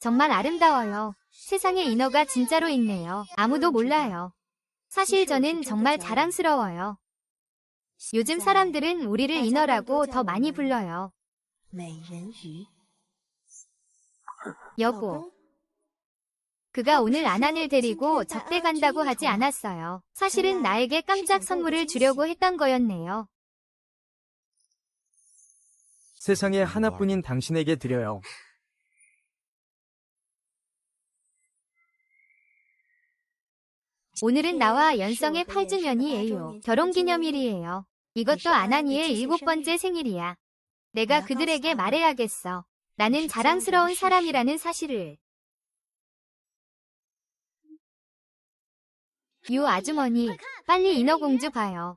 정말 아름다워요. 세상에 인어가 진짜로 있네요. 아무도 몰라요. 사실 저는 정말 자랑스러워요. 요즘 사람들은 우리를 인어라고 더 많이 불러요. 여보, 그가 오늘 아난을 데리고 접대 간다고 하지 않았어요. 사실은 나에게 깜짝 선물을 주려고 했던 거였네요. 세상에 하나뿐인 당신에게 드려요. 오늘은 나와 연성의 8주년이에요. 결혼기념일이에요. 이것도 아나니의 7번째 생일이야. 내가 그들에게 말해야겠어. 나는 자랑스러운 사람이라는 사실을. 유 아주머니, 빨리 인어공주 봐요.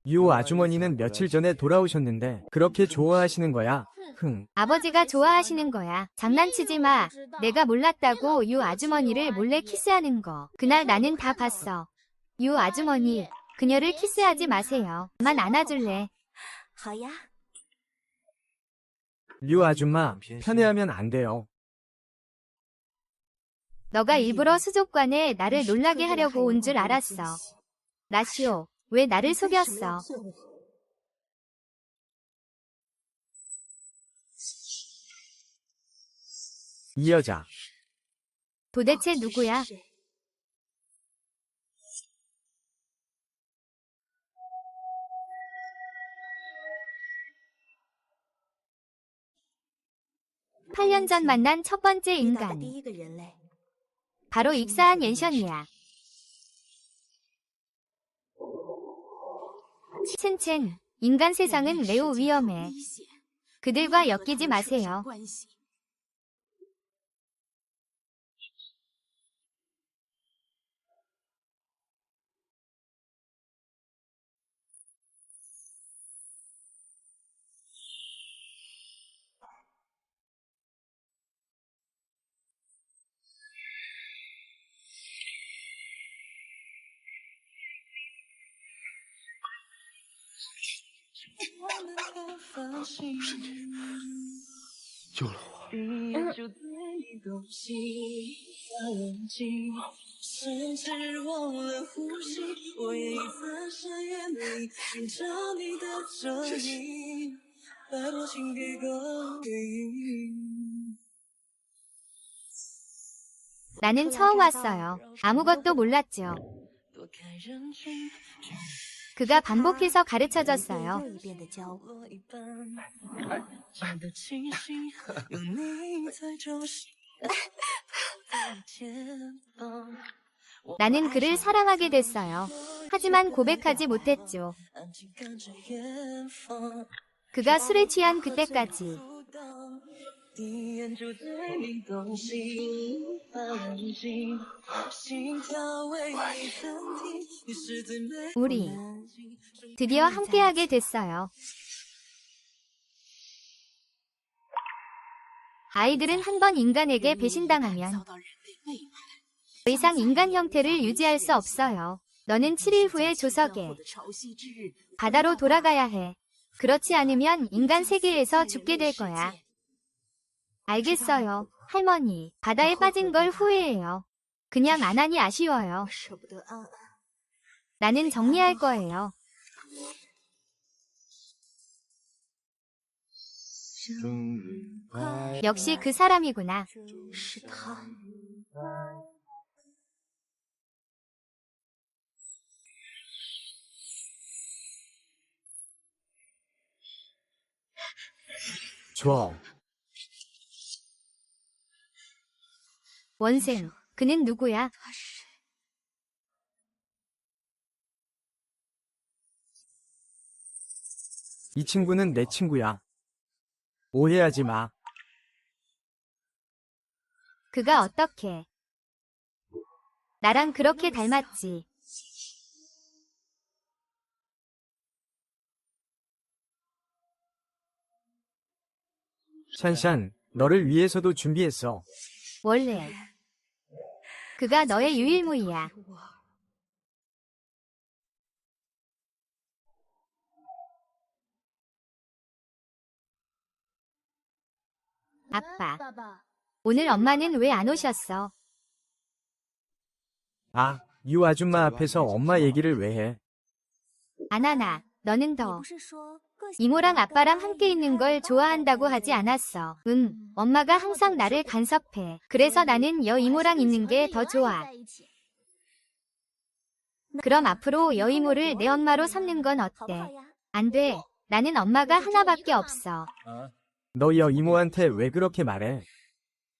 유 아주머니는 며칠 전에 돌아오셨는데 그렇게 좋아하시는 거야? 흥. 아버지가 좋아하시는 거야. 장난치지 마. 내가 몰랐다고 유 아주머니를 몰래 키스하는 거. 그날 나는 다 봤어. 유 아주머니, 그녀를 키스하지 마세요. 나만 안아줄래. 유 아줌마, 편애하면 안 돼요. 너가 일부러 수족관에 나를 놀라게 하려고 온 줄 알았어. 라시오, 왜 나를 속였어? 이 여자. 도대체 누구야? (8 년) 전 만난 첫 번째 인간. 바로 익사한 옌션이야. 첸첸, 인간 세상은 매우 위험해. 그들과 엮이지 마세요. 나는 처음 왔어요. 아무것도 몰랐죠. 그가 반복해서 가르쳐줬어요. 나는 그를 사랑하게 됐어요. 하지만 고백하지 못했죠. 그가 술에 취한 그때까지. 우리 드디어 함께하게 됐어요. 아이들은 한 번 인간에게 배신당하면 더 이상 인간 형태를 유지할 수 없어요. 너는 7일 후에 조석에 바다로 돌아가야 해. 그렇지 않으면 인간 세계에서 죽게 될 거야. 알겠어요, 할머니. 바다에 빠진 걸 후회해요. 그냥 안 하니 아쉬워요. 나는 정리할 거예요. 역시 그 사람이구나. 좋아. 원생, 그는 누구야? 이 친구는 내 친구야. 오해하지 마. 그가 어떻게? 나랑 그렇게 닮았지. 샨샨, 너를 위해서도 준비했어. 원래 그가 너의 유일무이야. 아빠, 오늘 엄마는 왜 안 오셨어? 아, 유 아줌마 앞에서 엄마 얘기를 왜 해? 안 하나. 너는 더. 이모랑 아빠랑 함께 있는 걸 좋아한다고 하지 않았어. 응, 엄마가 항상 나를 간섭해. 그래서 나는 여이모랑 있는 게 더 좋아. 그럼 앞으로 여이모를 내 엄마로 삼는 건 어때? 안 돼. 나는 엄마가 하나밖에 없어. 너 여 이모한테 왜 그렇게 말해?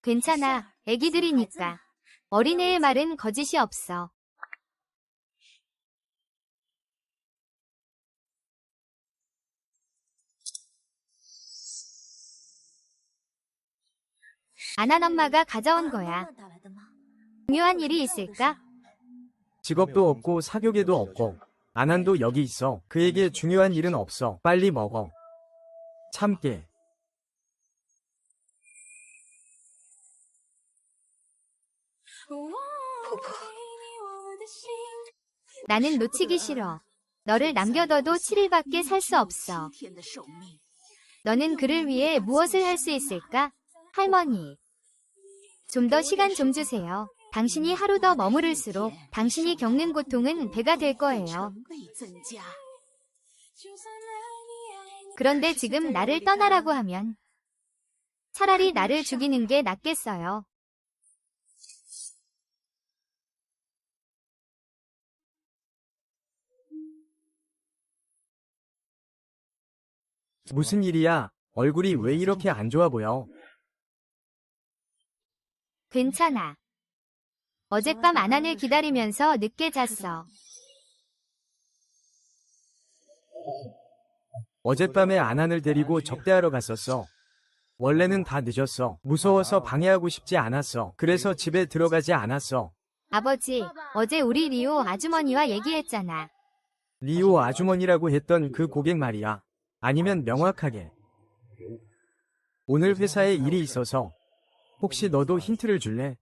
괜찮아. 애기들이니까. 어린애의 말은 거짓이 없어. 안한 엄마가 가져온 거야. 중요한 일이 있을까? 직업도 없고 사교계도 없고 아난도 여기 있어. 그에게 중요한 일은 없어. 빨리 먹어. 참게. 나는 놓치기 싫어. 너를 남겨둬도 7일밖에 살 수 없어. 너는 그를 위해 무엇을 할 수 있을까? 할머니. 좀 더 시간 좀 주세요. 당신이 하루 더 머무를수록 당신이 겪는 고통은 배가 될 거예요. 그런데 지금 나를 떠나라고 하면 차라리 나를 죽이는 게 낫겠어요. 무슨 일이야? 얼굴이 왜 이렇게 안 좋아 보여? 괜찮아. 어젯밤 아난을 기다리면서 늦게 잤어. 어젯밤에 아난을 데리고 접대하러 갔었어. 원래는 다 늦었어. 무서워서 방해하고 싶지 않았어. 그래서 집에 들어가지 않았어. 아버지, 어제 우리 리오 아주머니와 얘기했잖아. 리오 아주머니라고 했던 그 고객 말이야. 아니면 명확하게. 오늘 회사에 일이 있어서 혹시 너도 힌트를 줄래?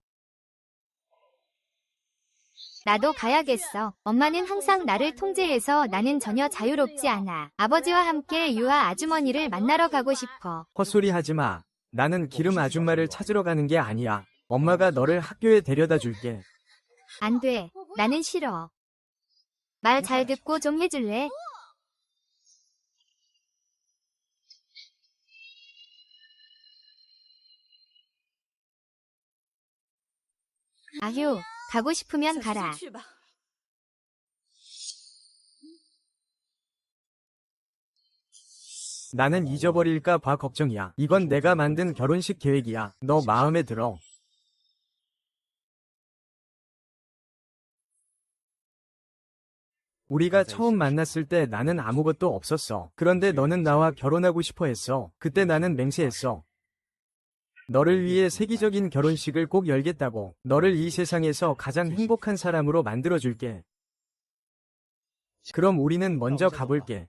나도 가야겠어. 엄마는 항상 나를 통제해서 나는 전혀 자유롭지 않아. 아버지와 함께 유아 아주머니를 만나러 가고 싶어. 헛소리 하지 마. 나는 기름 아줌마를 찾으러 가는 게 아니야. 엄마가 너를 학교에 데려다 줄게. 안 돼. 나는 싫어. 말 잘 듣고 좀 해줄래? 아휴, 가고 싶으면 가라. 나는 잊어버릴까 봐 걱정이야. 이건 내가 만든 결혼식 계획이야. 너 마음에 들어. 우리가 처음 만났을 때 나는 아무것도 없었어. 그런데 너는 나와 결혼하고 싶어 했어. 그때 나는 맹세했어. 너를 위해 세계적인 결혼식을 꼭 열겠다고. 너를 이 세상에서 가장 행복한 사람으로 만들어줄게. 그럼 우리는 먼저 가볼게.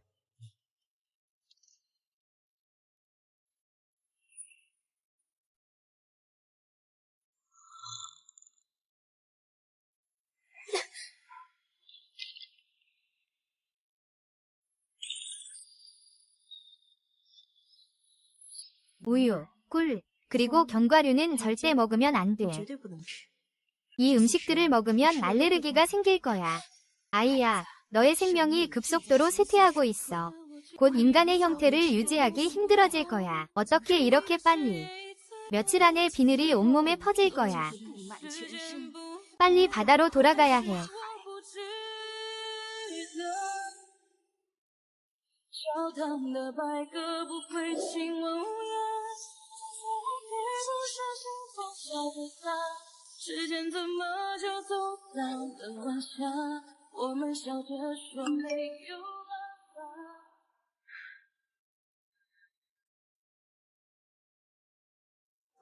우유, 꿀, 그리고 견과류는 절대 먹으면 안 돼. 이 음식들을 먹으면 알레르기가 생길 거야. 아이야, 너의 생명이 급속도로 쇠퇴하고 있어. 곧 인간의 형태를 유지하기 힘들어질 거야. 어떻게 이렇게 빨리? 며칠 안에 비늘이 온몸에 퍼질 거야. 빨리 바다로 돌아가야 해. 教堂的白鸽不会亲吻乌鸦，别不小心放下的伞，时间怎么就走到了晚霞？我们笑着说没有办法。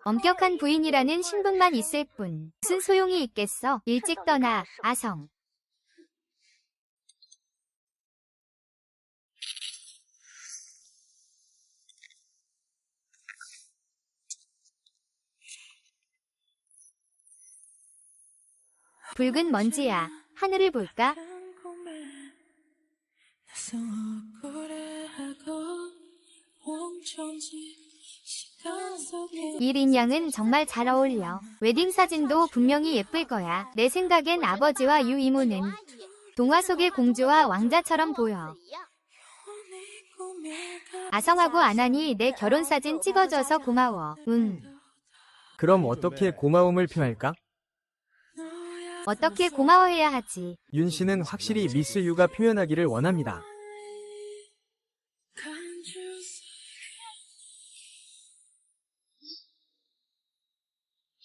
엄격한 부인이라는 신분만 있을 뿐 무슨 소용이 있겠어. 일찍 떠나, 아성. 붉은 먼지야. 하늘을 볼까? 이린 양은 정말 잘 어울려. 웨딩 사진도 분명히 예쁠 거야. 내 생각엔 아버지와 유 이모는 동화 속의 공주와 왕자처럼 보여. 아성하고 아난이 내 결혼 사진 찍어줘서 고마워. 응. 그럼 어떻게 고마움을 표할까? 어떻게 고마워해야 하지? 윤 씨는 확실히 미스 유가 표현하기를 원합니다.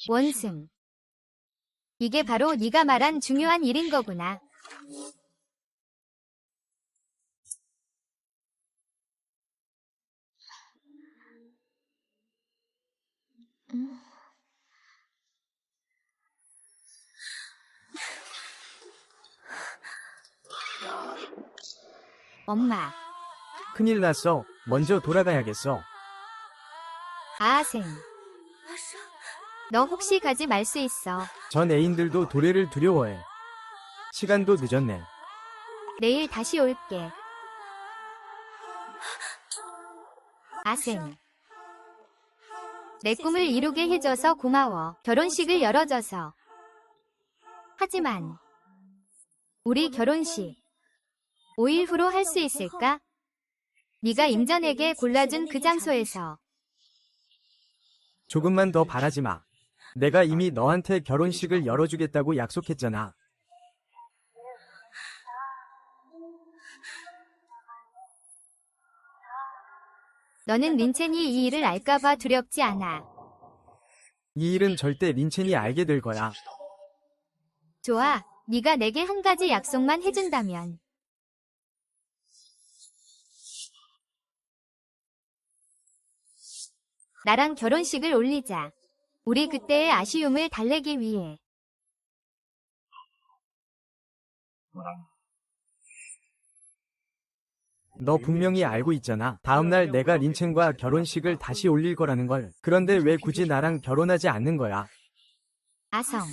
원승. 이게 바로 네가 말한 중요한 일인 거구나. 엄마. 큰일 났어. 먼저 돌아가야겠어. 아생. 너 혹시 가지 말 수 있어. 전 애인들도 도래를 두려워해. 시간도 늦었네. 내일 다시 올게. 아생. 내 꿈을 이루게 해줘서 고마워. 결혼식을 열어줘서. 하지만 우리 결혼식 5일 후로 할 수 있을까? 네가 임전에게 골라준 그 장소에서. 조금만 더 바라지 마. 내가 이미 너한테 결혼식을 열어주겠다고 약속했잖아. 너는 린첸이 이 일을 알까봐 두렵지 않아. 이 일은 절대 린첸이 알게 될 거야. 좋아. 네가 내게 한 가지 약속만 해준다면. 나랑 결혼식을 올리자. 우리 그때의 아쉬움을 달래기 위해. 너 분명히 알고 있잖아. 다음날 내가 린첸과 결혼식을 다시 올릴 거라는 걸. 그런데 왜 굳이 나랑 결혼하지 않는 거야? 아성.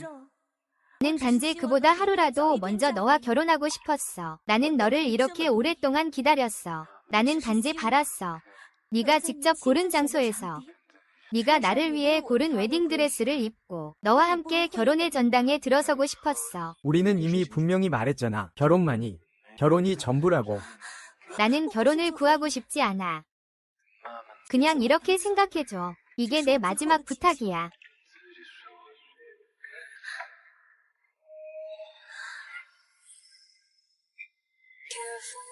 나는 단지 그보다 하루라도 먼저 너와 결혼하고 싶었어. 나는 너를 이렇게 오랫동안 기다렸어. 나는 단지 바랐어. 네가 직접 고른 장소에서. 네가 나를 위해 고른 웨딩드레스를 입고 너와 함께 결혼의 전당에 들어서고 싶었어. 우리는 이미 분명히 말했잖아. 결혼이 전부라고. 나는 결혼을 구하고 싶지 않아. 그냥 이렇게 생각해줘. 이게 내 마지막 부탁이야.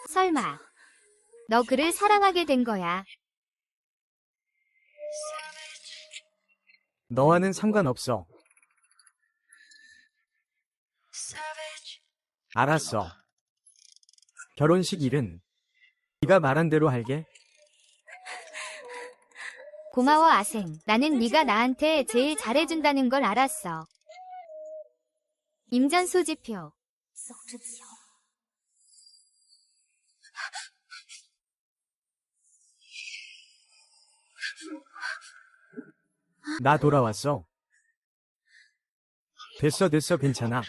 설마 너 그를 사랑하게 된 거야? 너와는 상관없어. 알았어. 결혼식 일은 네가 말한 대로 할게. 고마워 아생. 나는 네가 나한테 제일 잘해준다는 걸 알았어. 임전 소지표. 나 돌아왔어. 됐어, 괜찮아.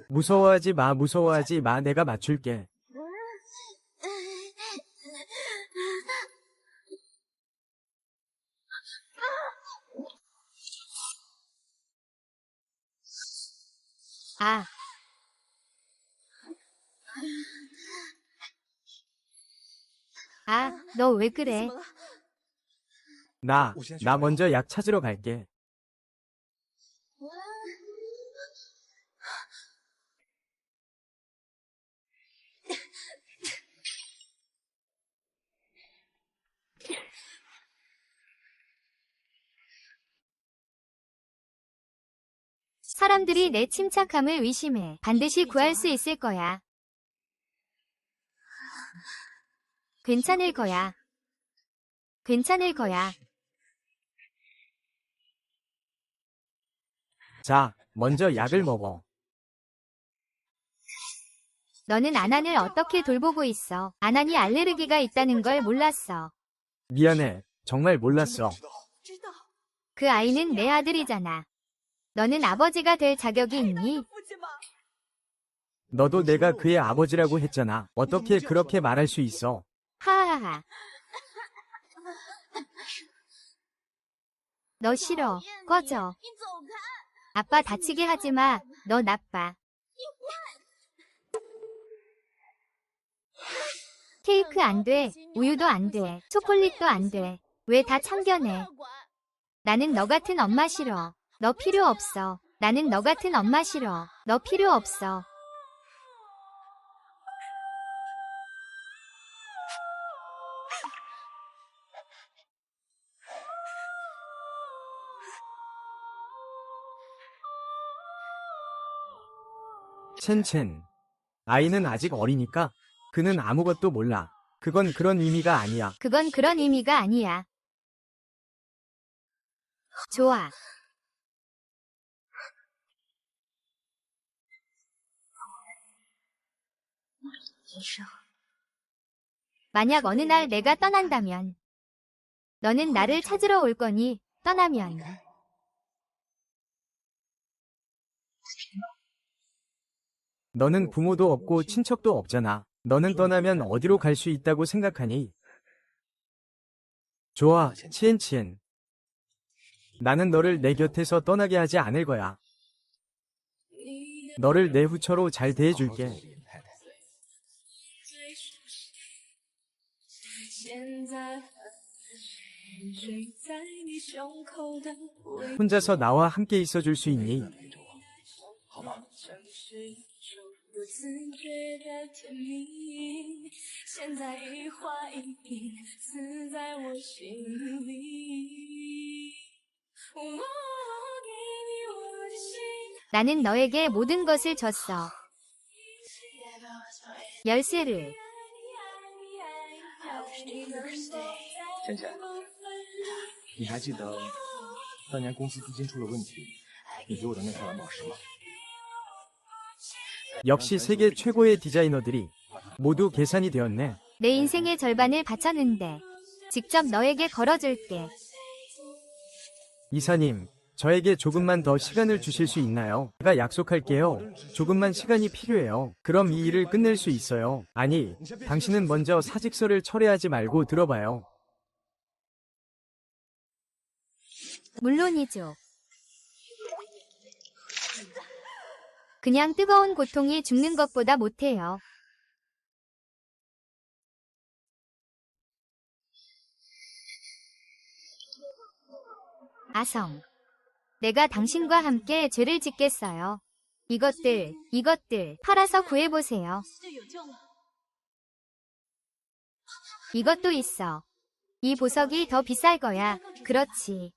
무서워하지 마, 내가 맞출게. 너 왜 그래? 나 먼저 약 찾으러 갈게. 사람들이 내 침착함을 의심해. 반드시 구할 수 있을 거야. 괜찮을 거야. 자, 먼저 약을 먹어. 너는 아난을 어떻게 돌보고 있어? 아난이 알레르기가 있다는 걸 몰랐어. 미안해. 정말 몰랐어. 그 아이는 내 아들이잖아. 너는 아버지가 될 자격이 있니? 너도 내가 그의 아버지라고 했잖아. 어떻게 그렇게 말할 수 있어? 하하하. 너 싫어. 꺼져. 아빠 다치게 하지 마. 너 나빠. 케이크 안 돼. 우유도 안 돼. 초콜릿도 안 돼. 왜 다 참견해? 나는 너 같은 엄마 싫어. 너 필요 없어. 나는 너 같은 엄마 싫어. 너 필요 없어. 첸첸. 아이는 아직 어리니까 그는 아무것도 몰라. 그건 그런 의미가 아니야. 그건 그런 의미가 아니야. 좋아. 만약 어느 날 내가 떠난다면 너는 나를 찾으러 올 거니 떠나면 너는 부모도 없고 친척도 없잖아. 너는 떠나면 어디로 갈 수 있다고 생각하니? 좋아, 치엔치엔. 나는 너를 내 곁에서 떠나게 하지 않을 거야. 너를 내 후처로 잘 대해줄게. 혼자서 나와 함께 있어줄 수 있니? 나는 너에게 모든 것을 줬어. 열쇠를. 倩倩，你还记得当年公司资金出了问题，你给我的那块蓝宝石吗？ 역시 세계 최고의 디자이너들이 모두 계산이 되었네. 내 인생의 절반을 바쳤는데 직접 너에게 걸어줄게. 이사님, 저에게 조금만 더 시간을 주실 수 있나요? 제가 약속할게요. 조금만 시간이 필요해요. 그럼 이 일을 끝낼 수 있어요. 아니, 당신은 먼저 사직서를 철회하지 말고 들어봐요. 물론이죠. 그냥 뜨거운 고통이 죽는 것보다 못해요. 아성. 내가 당신과 함께 죄를 짓겠어요. 이것들 팔아서 구해보세요. 이것도 있어. 이 보석이 더 비쌀 거야. 그렇지.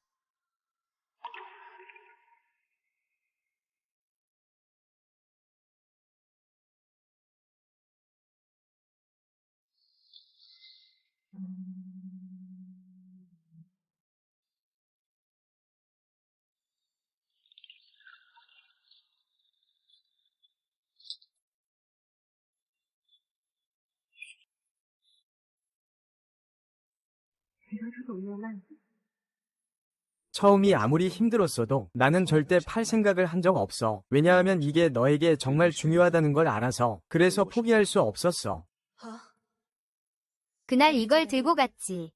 처음이 아무리 힘들었어도 나는 절대 팔 생각을 한 적 없어. 왜냐하면 이게 너에게 정말 중요하다는 걸 알아서. 그래서 포기할 수 없었어. 그날 이걸 들고 갔지.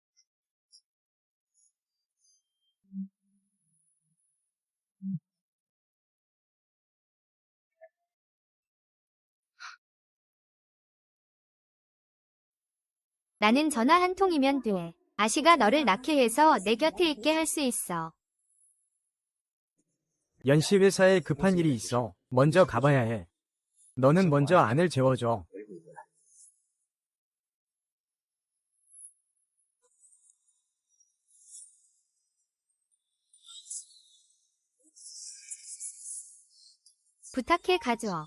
나는 전화 한 통이면 돼. 아시가 너를 낳게 해서 내 곁에 있게 할 수 있어. 연씨 회사에 급한 일이 있어. 먼저 가봐야 해. 너는 먼저 안을 재워줘. 부탁해 가져.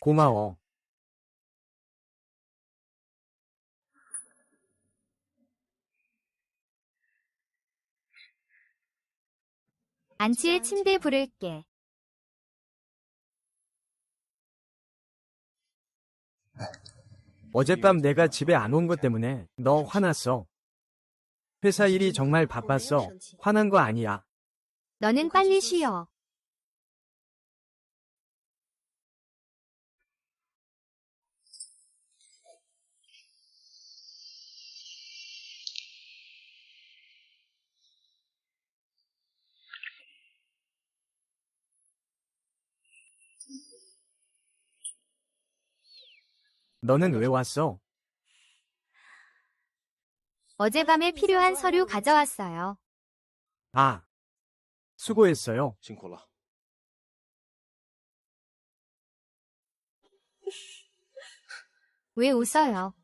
고마워. 안치의 침대 부를게. 어젯밤 내가 집에 안 온 것 때문에 너 화났어. 회사 일이 정말 바빴어. 화난 거 아니야. 너는 빨리 쉬어. 너는 왜 왔어? 어젯밤에 필요한 서류 가져왔어요. 아, 수고했어요. 辛苦了。 왜 웃어요?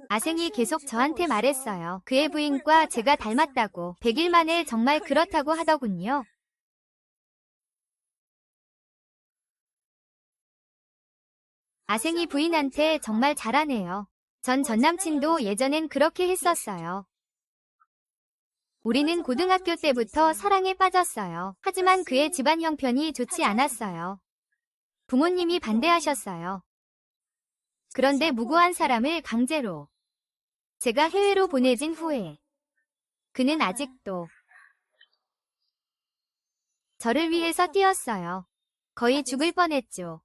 아생이 계속 저한테 말했어요. 그의 부인과 제가 닮았다고. 100일 만에 정말 그렇다고 하더군요. 아생이 부인한테 정말 잘하네요. 전 남친도 예전엔 그렇게 했었어요. 우리는 고등학교 때부터 사랑에 빠졌어요. 하지만 그의 집안 형편이 좋지 않았어요. 부모님이 반대하셨어요. 그런데 무고한 사람을 강제로 제가 해외로 보내진 후에 그는 아직도 저를 위해서 뛰었어요. 거의 죽을 뻔했죠.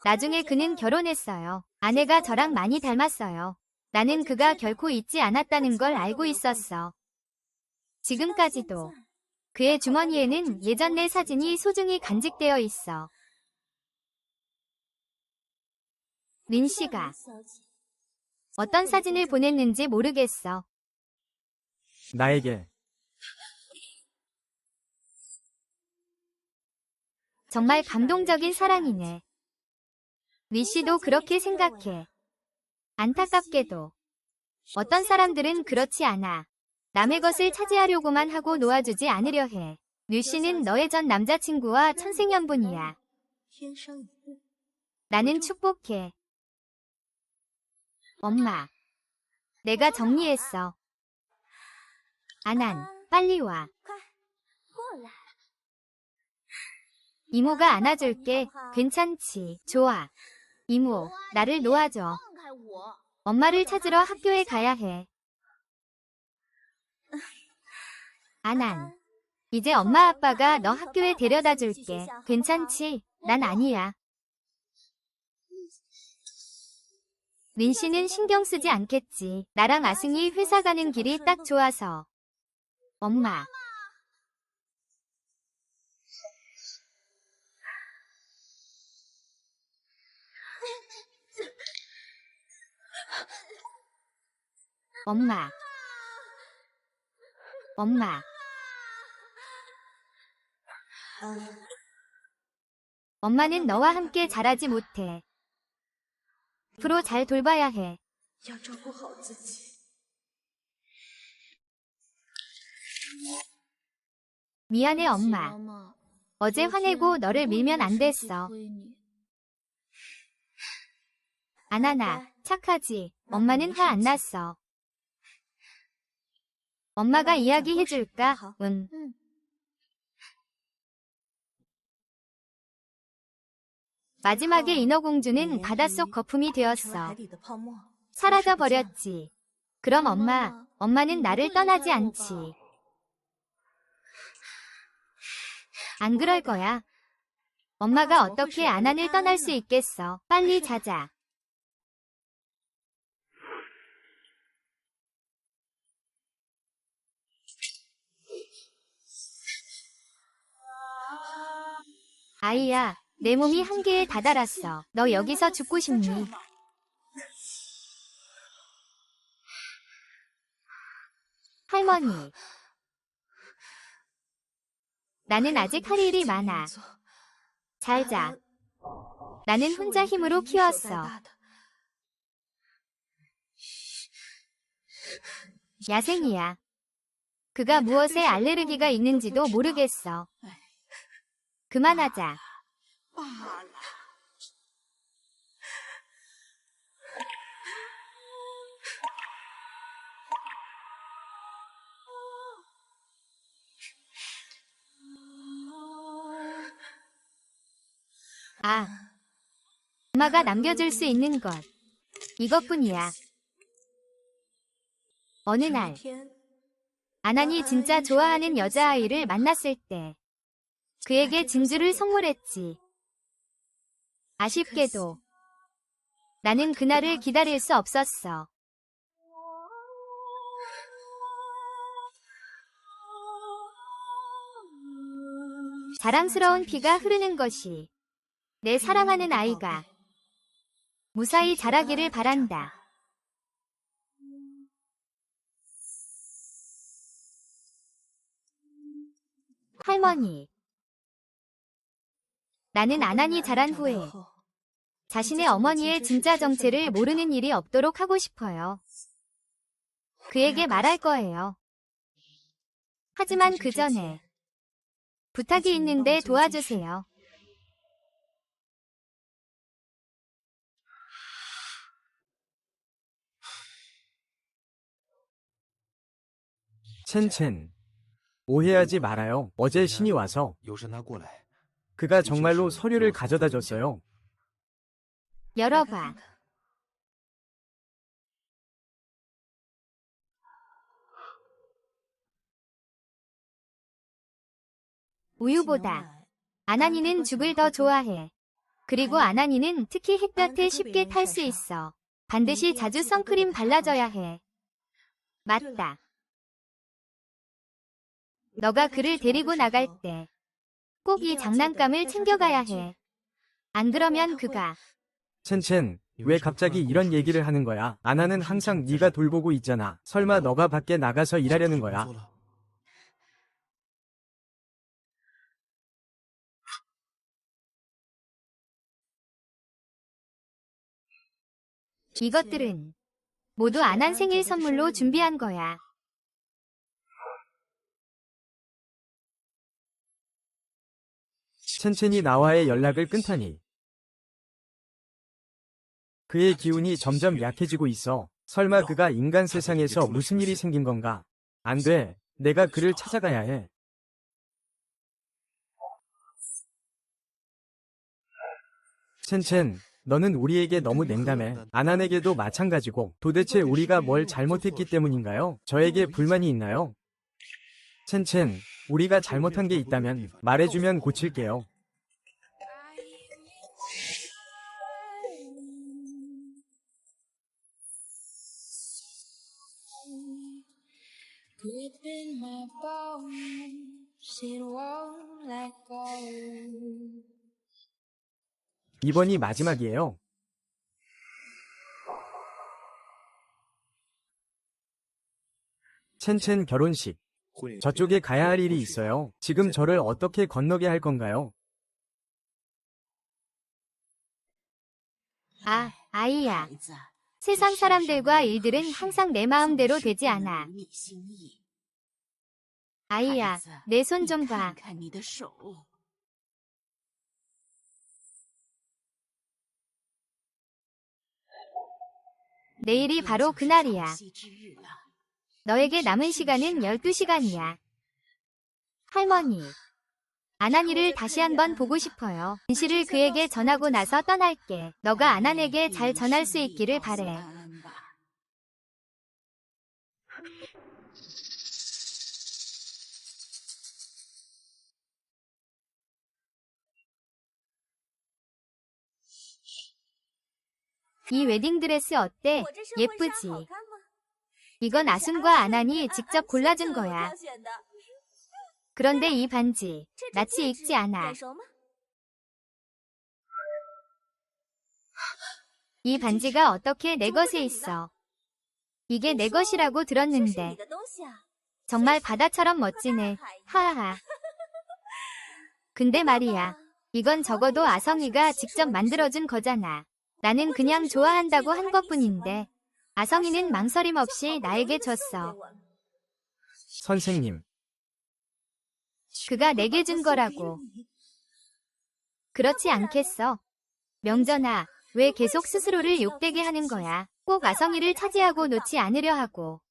나중에 그는 결혼했어요. 아내가 저랑 많이 닮았어요. 나는 그가 결코 잊지 않았다는 걸 알고 있었어. 지금까지도 그의 주머니에는 예전 내 사진이 소중히 간직되어 있어. 린 씨가 어떤 사진을 보냈는지 모르겠어. 나에게. 정말 감동적인 사랑이네. 리 씨도 그렇게 생각해. 안타깝게도 어떤 사람들은 그렇지 않아. 남의 것을 차지하려고만 하고 놓아주지 않으려 해. 류 씨는 너의 전 남자친구와 천생연분이야. 나는 축복해. 엄마, 내가 정리했어. 아난, 빨리 와. 이모가 안아줄게. 괜찮지? 좋아. 이모, 나를 놓아줘. 엄마를 찾으러 학교에 가야 해. 아난, 이제 엄마 아빠가 너 학교에 데려다 줄게. 괜찮지? 난 아니야. 린 씨는 신경 쓰지 않겠지. 나랑 아승이 회사 가는 길이 딱 좋아서. 엄마. 엄마. 엄마. 엄마는 너와 함께 자라지 못해. 앞으로 잘 돌봐야 해. 미안해, 엄마. 어제 화내고 너를 밀면 안 됐어. 아나나, 착하지. 엄마는 화 안 났어. 엄마가 이야기해줄까? 응. 마지막에 인어공주는 바닷속 거품이 되었어. 사라져버렸지. 그럼 엄마는 나를 떠나지 않지. 안 그럴 거야. 엄마가 어떻게 아난을 떠날 수 있겠어. 빨리 자자. 아이야, 내 몸이 한계에 다다랐어. 너 여기서 죽고 싶니? 할머니. 나는 아직 할 일이 많아. 잘 자. 나는 혼자 힘으로 키웠어. 야생이야. 그가 무엇에 알레르기가 있는지도 모르겠어. 그만하자. 엄마가 남겨줄 수 있는 것. 이것뿐이야. 어느 날, 아난이 진짜 좋아하는 여자아이를 만났을 때, 그에게 진주를 선물했지. 아쉽게도, 나는 그날을 기다릴 수 없었어. 자랑스러운 피가 흐르는 것이 내 사랑하는 아이가 무사히 자라기를 바란다. 할머니, 나는 아난이 자란 후에 자신의 어머니의 진짜 정체를 모르는 일이 없도록 하고 싶어요. 그에게 말할 거예요. 하지만 그 전에 부탁이 있는데 도와주세요. 첸첸, 오해하지 말아요. 어제 신이 와서 그가 정말로 서류를 가져다 줬어요. 열어봐. 우유보다 아난이는 죽을 더 좋아해. 그리고 아난이는 특히 햇볕에 쉽게 탈 수 있어. 반드시 자주 선크림 발라줘야 해. 맞다. 너가 그를 데리고 나갈 때 꼭 이 장난감을 챙겨가야 해. 안 그러면 그가 첸첸, 왜 갑자기 이런 얘기를 하는 거야? 아나는 항상 네가 돌보고 있잖아. 설마 너가 밖에 나가서 일하려는 거야? 이것들은 모두 아난 생일 선물로 준비한 거야. 첸첸이 나와의 연락을 끊다니. 그의 기운이 점점 약해지고 있어. 설마 그가 인간 세상에서 무슨 일이 생긴 건가? 안 돼. 내가 그를 찾아가야 해. 첸첸, 너는 우리에게 너무 냉담해. 아난에게도 마찬가지고. 도대체 우리가 뭘 잘못했기 때문인가요? 저에게 불만이 있나요? 첸첸, 우리가 잘못한 게 있다면 말해주면 고칠게요. Within my bones, it won't let go. 이번이 마지막이에요. 첸첸 결혼식. 저쪽에 가야 할 일이 있어요. 지금 저를 어떻게 건너게 할 건가요? 아이야. 세상 사람들과 일들은 항상 내 마음대로 되지 않아. 아이야, 내 손 좀 봐. 내일이 바로 그날이야. 너에게 남은 시간은 12시간이야. 할머니, 아난이를 다시 한번 보고 싶어요. 진실을 그에게 전하고 나서 떠날게. 너가 아난에게 잘 전할 수 있기를 바래. 이 웨딩드레스 어때? 예쁘지? 이건 아순과 아난이 직접 골라준 거야. 그런데 이 반지, 낯이 익지 않아. 이 반지가 어떻게 내 것에 있어? 이게 내 것이라고 들었는데. 정말 바다처럼 멋지네. 하하하. 근데 말이야. 이건 적어도 아성이가 직접 만들어준 거잖아. 나는 그냥 좋아한다고 한 것뿐인데. 아성이는 망설임 없이 나에게 줬어. 선생님. 그가 내게 준 거라고. 그렇지 않겠어? 명전아, 왜 계속 스스로를 욕되게 하는 거야? 꼭 아성이를 차지하고 놓지 않으려 하고.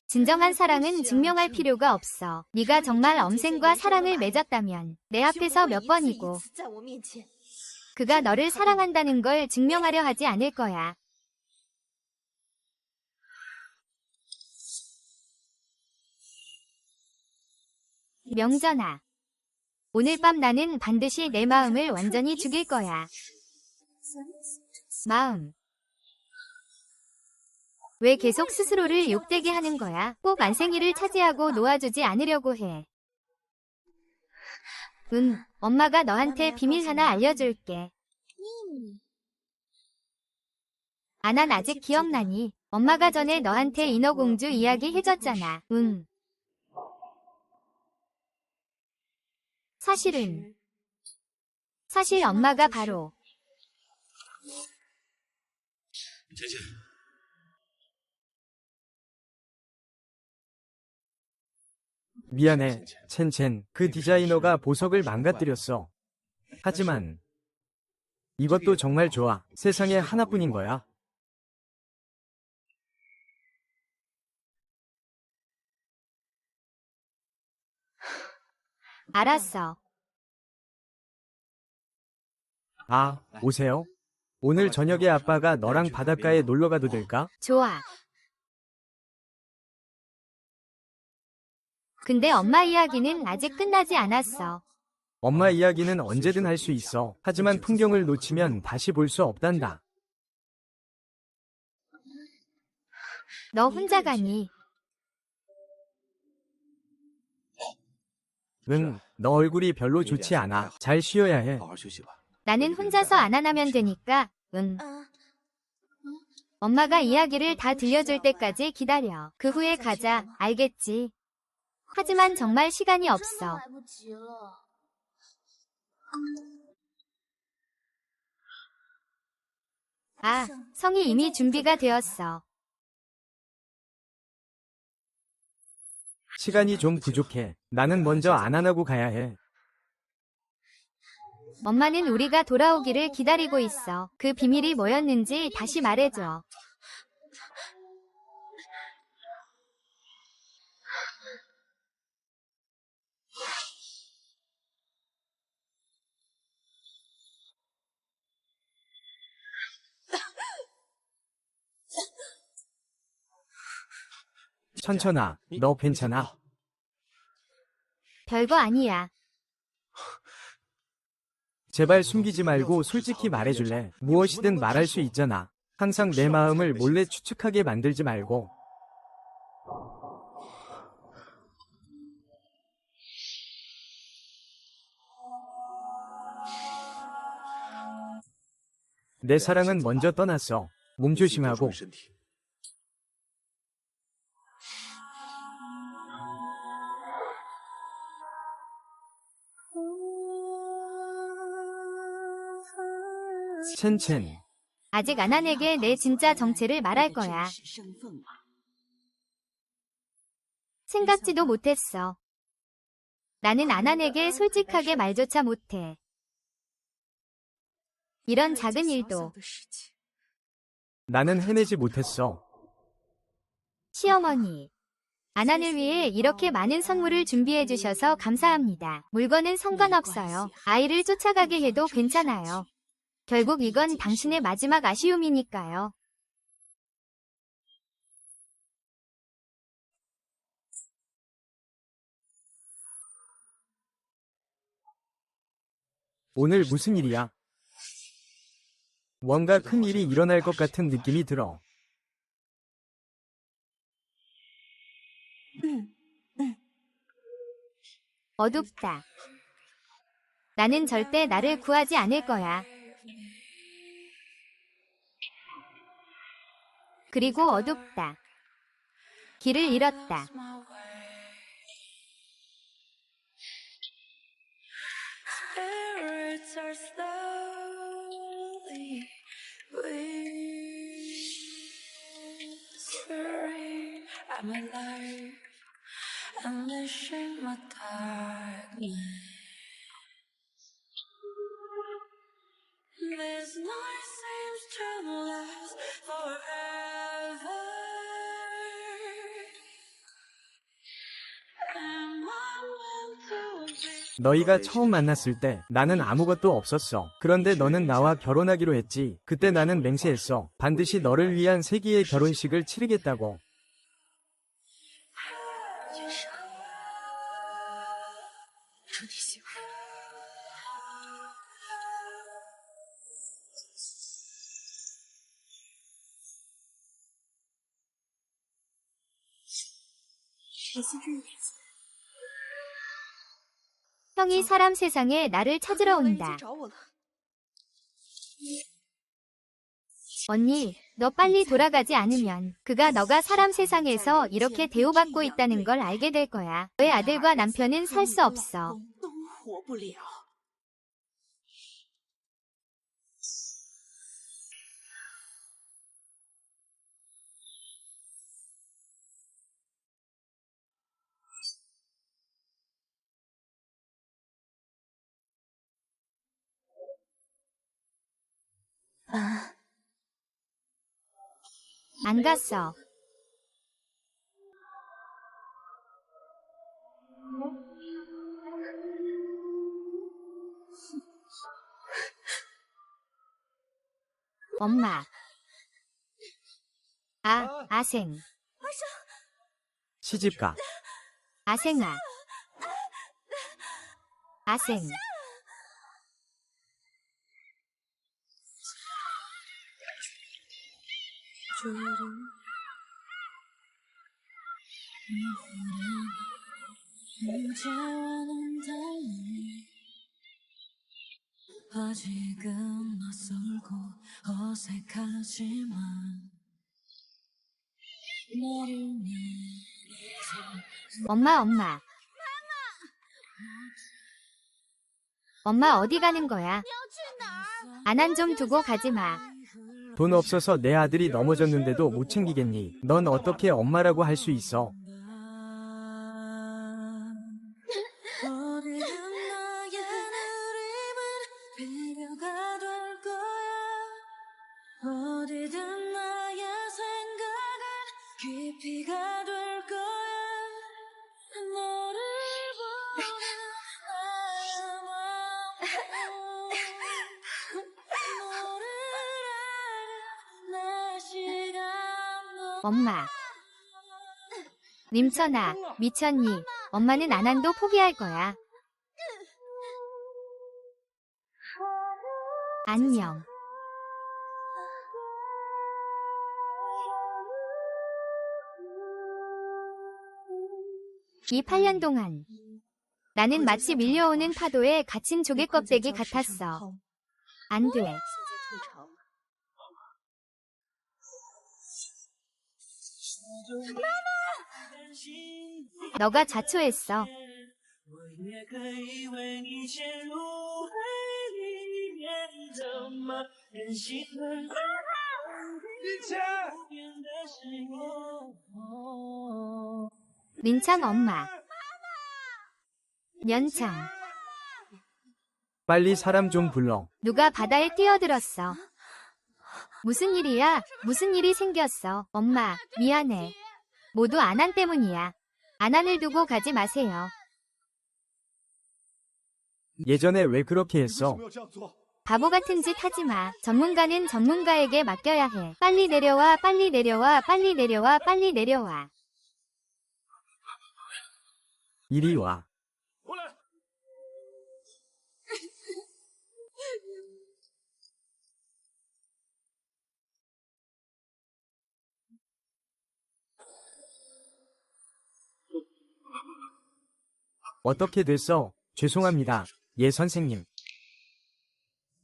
진정한 사랑은 증명할 필요가 없어. 네가 정말 엄생과 사랑을 맺었다면 내 앞에서 몇 번이고 그가 너를 사랑한다는 걸 증명하려 하지 않을 거야. 명전아. 오늘 밤 나는 반드시 내 마음을 완전히 죽일 거야. 마음. 왜 계속 스스로를 욕되게 하는 거야? 꼭 안생이를 차지하고 놓아주지 않으려고 해. 엄마가 너한테 비밀 하나 알려줄게. 난 아직 기억나니? 엄마가 전에 너한테 인어공주 이야기 해줬잖아. 사실 엄마가 바로 미안해, 첸첸. 그 디자이너가 보석을 망가뜨렸어. 하지만 이것도 정말 좋아. 세상에 하나뿐인 거야. 알았어. 오세요. 오늘 저녁에 아빠가 너랑 바닷가에 놀러 가도 될까? 좋아. 근데 엄마 이야기는 아직 끝나지 않았어. 엄마 이야기는 언제든 할 수 있어. 하지만 풍경을 놓치면 다시 볼 수 없단다. 너 혼자 가니? 너 얼굴이 별로 좋지 않아. 잘 쉬어야 해. 나는 혼자서 안안하면 되니까. 엄마가 이야기를 다 들려줄 때까지 기다려. 그 후에 가자. 알겠지? 하지만 정말 시간이 없어. 성이 이미 준비가 되었어. 시간이 좀 부족해. 나는 먼저 안안하고 가야 해. 엄마는 우리가 돌아오기를 기다리고 있어. 그 비밀이 뭐였는지 다시 말해줘. 천천아, 너 괜찮아? 별거 아니야. 제발 숨기지 말고 솔직히 말해줄래? 무엇이든 말할 수 있잖아. 항상 내 마음을 몰래 추측하게 만들지 말고. 내 사랑은 먼저 떠났어. 몸 조심하고. 첸첸. 아직 안안에게 내 진짜 정체를 말할 거야. 생각지도 못했어. 나는 안안에게 솔직하게 말조차 못해. 이런 작은 일도. 나는 해내지 못했어. 시어머니. 안안을 위해 이렇게 많은 선물을 준비해 주셔서 감사합니다. 물건은 상관없어요. 아이를 쫓아가게 해도 괜찮아요. 결국 이건 당신의 마지막 아쉬움이니까요. 오늘 무슨 일이야? 뭔가 큰 일이 일어날 것 같은 느낌이 들어. 어둡다. 나는 절대 나를 구하지 않을 거야. 그리고 어둡다. 길을 잃었다. Spirits are slowly whispering at my life, unleashing my darkness. This night seems to last forever. 너희가 처음 만났을 때 나는 아무것도 없었어. 그런데 너는 나와 결혼하기로 했지. 그때 나는 맹세했어. 반드시 너를 위한 세기의 결혼식을 치르겠다고. 也是。祝你幸福。 형이 사람 세상에 나를 찾으러 온다. 언니, 너 빨리 돌아가지 않으면 그가 너가 사람 세상에서 이렇게 대우받고 있다는 걸 알게 될 거야. 너의 아들과 남편은 살 수 없어. 都活不了。 안 갔어. 엄마. 아생. 시집가. 아생아. 아생. 아직은 낯설고 어색하지만 너를 엄마. 엄마 어디 가는 거야? 아난 좀 두고 가지 마. 돈 없어서 내 아들이 넘어졌는데도 못 챙기겠니? 넌 어떻게 엄마라고 할 수 있어? 어디든 나의 느림은 배려가 될 거야. 어디든 나의 생각은 깊이가 될 거야. 너를 보는 나의 마음 너를 알아 내 시간 엄마. 님천아, 미쳤니? 엄마는 아난도 포기할 거야. 안녕. 이 8년 동안 나는 마치 밀려오는 파도에 갇힌 조개 껍데기 같았어. 안 돼. 너가 자초했어. 린창 엄마. 면창. 빨리 사람 좀 불러. 누가 바다에 뛰어들었어. 무슨 일이야? 무슨 일이 생겼어. 엄마, 미안해. 모두 아난 때문이야. 아난을 두고 가지 마세요. 예전에 왜 그렇게 했어? 바보 같은 짓 하지 마. 전문가는 전문가에게 맡겨야 해. 빨리 내려와, 빨리 내려와, 빨리 내려와, 빨리 내려와. 이리 와. 어떻게 됐어? 죄송합니다. 예, 선생님.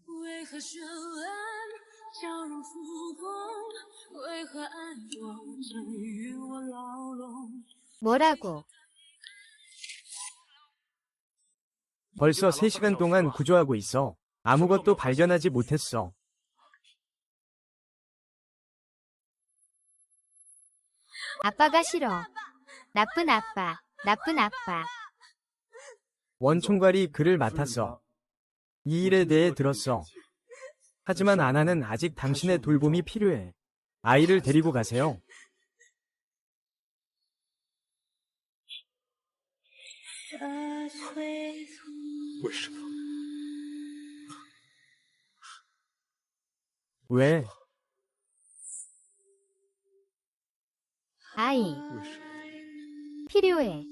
为何绚烂笑容复活？为何爱我曾与我牢笼？ 뭐라고? 벌써 3시간 동안 구조하고 있어. 아무것도 발견하지 못했어. 아빠가 싫어. 나쁜 아빠, 나쁜 아빠. 원총괄이 그를 맡았어. 이 일에 대해 들었어. 하지만 아나는 아직 당신의 돌봄이 필요해. 아이를 데리고 가세요. 为什么？ 왜? 아이, 为什么？ 필요해.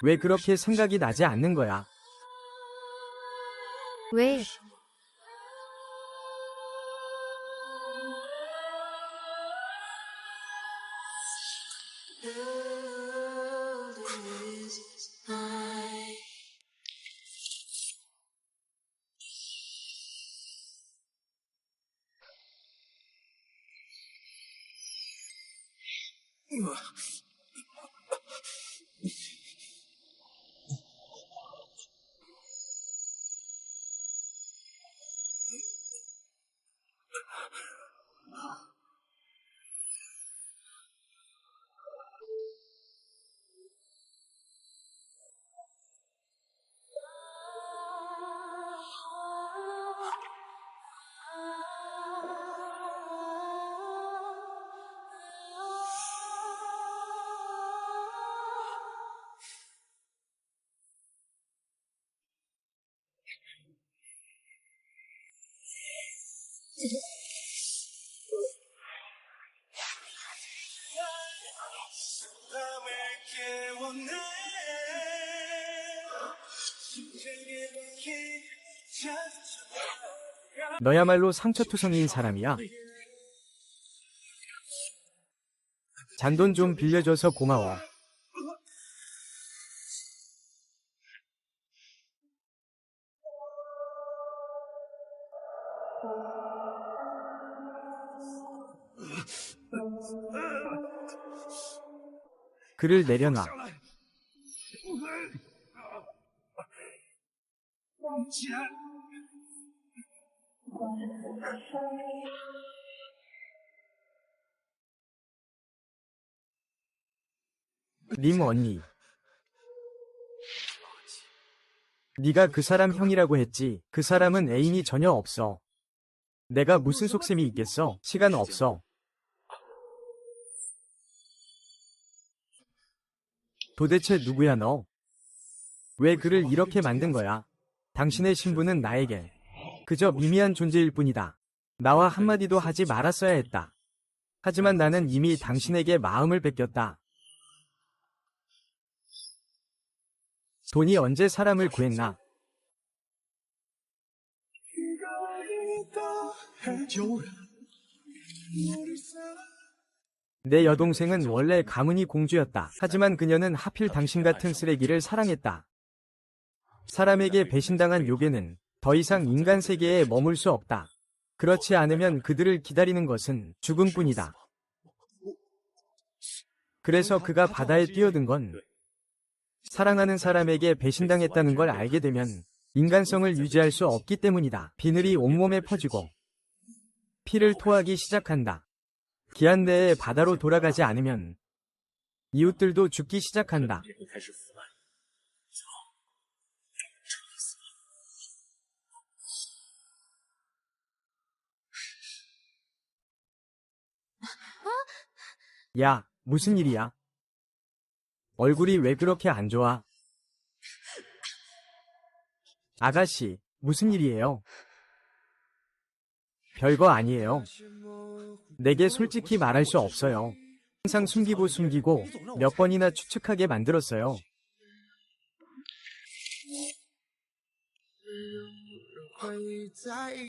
왜 그렇게 생각이 나지 않는 거야? 왜? 너야말로 상처투성이인 사람이야. 잔돈 좀 빌려줘서 고마워. 글을 내려놔. 님 언니. 네가 그 사람 형이라고 했지. 그 사람은 애인이 전혀 없어. 내가 무슨 속셈이 있겠어? 시간 없어. 도대체 누구야 너? 왜 글을 이렇게 만든 거야? 당신의 신부는 나에게 그저 미미한 존재일 뿐이다. 나와 한마디도 하지 말았어야 했다. 하지만 나는 이미 당신에게 마음을 뺏겼다. 돈이 언제 사람을 구했나? 내 여동생은 원래 가문이 공주였다. 하지만 그녀는 하필 당신 같은 쓰레기를 사랑했다. 사람에게 배신당한 요괴는 더 이상 인간 세계에 머물 수 없다. 그렇지 않으면 그들을 기다리는 것은 죽음뿐이다. 그래서 그가 바다에 뛰어든 건 사랑하는 사람에게 배신당했다는 걸 알게 되면 인간성을 유지할 수 없기 때문이다. 비늘이 온몸에 퍼지고 피를 토하기 시작한다. 기한 내에 바다로 돌아가지 않으면 이웃들도 죽기 시작한다. 야, 무슨 일이야? 얼굴이 왜 그렇게 안 좋아? 아가씨, 무슨 일이에요? 별거 아니에요. 내게 솔직히 말할 수 없어요. 항상 숨기고 몇 번이나 추측하게 만들었어요.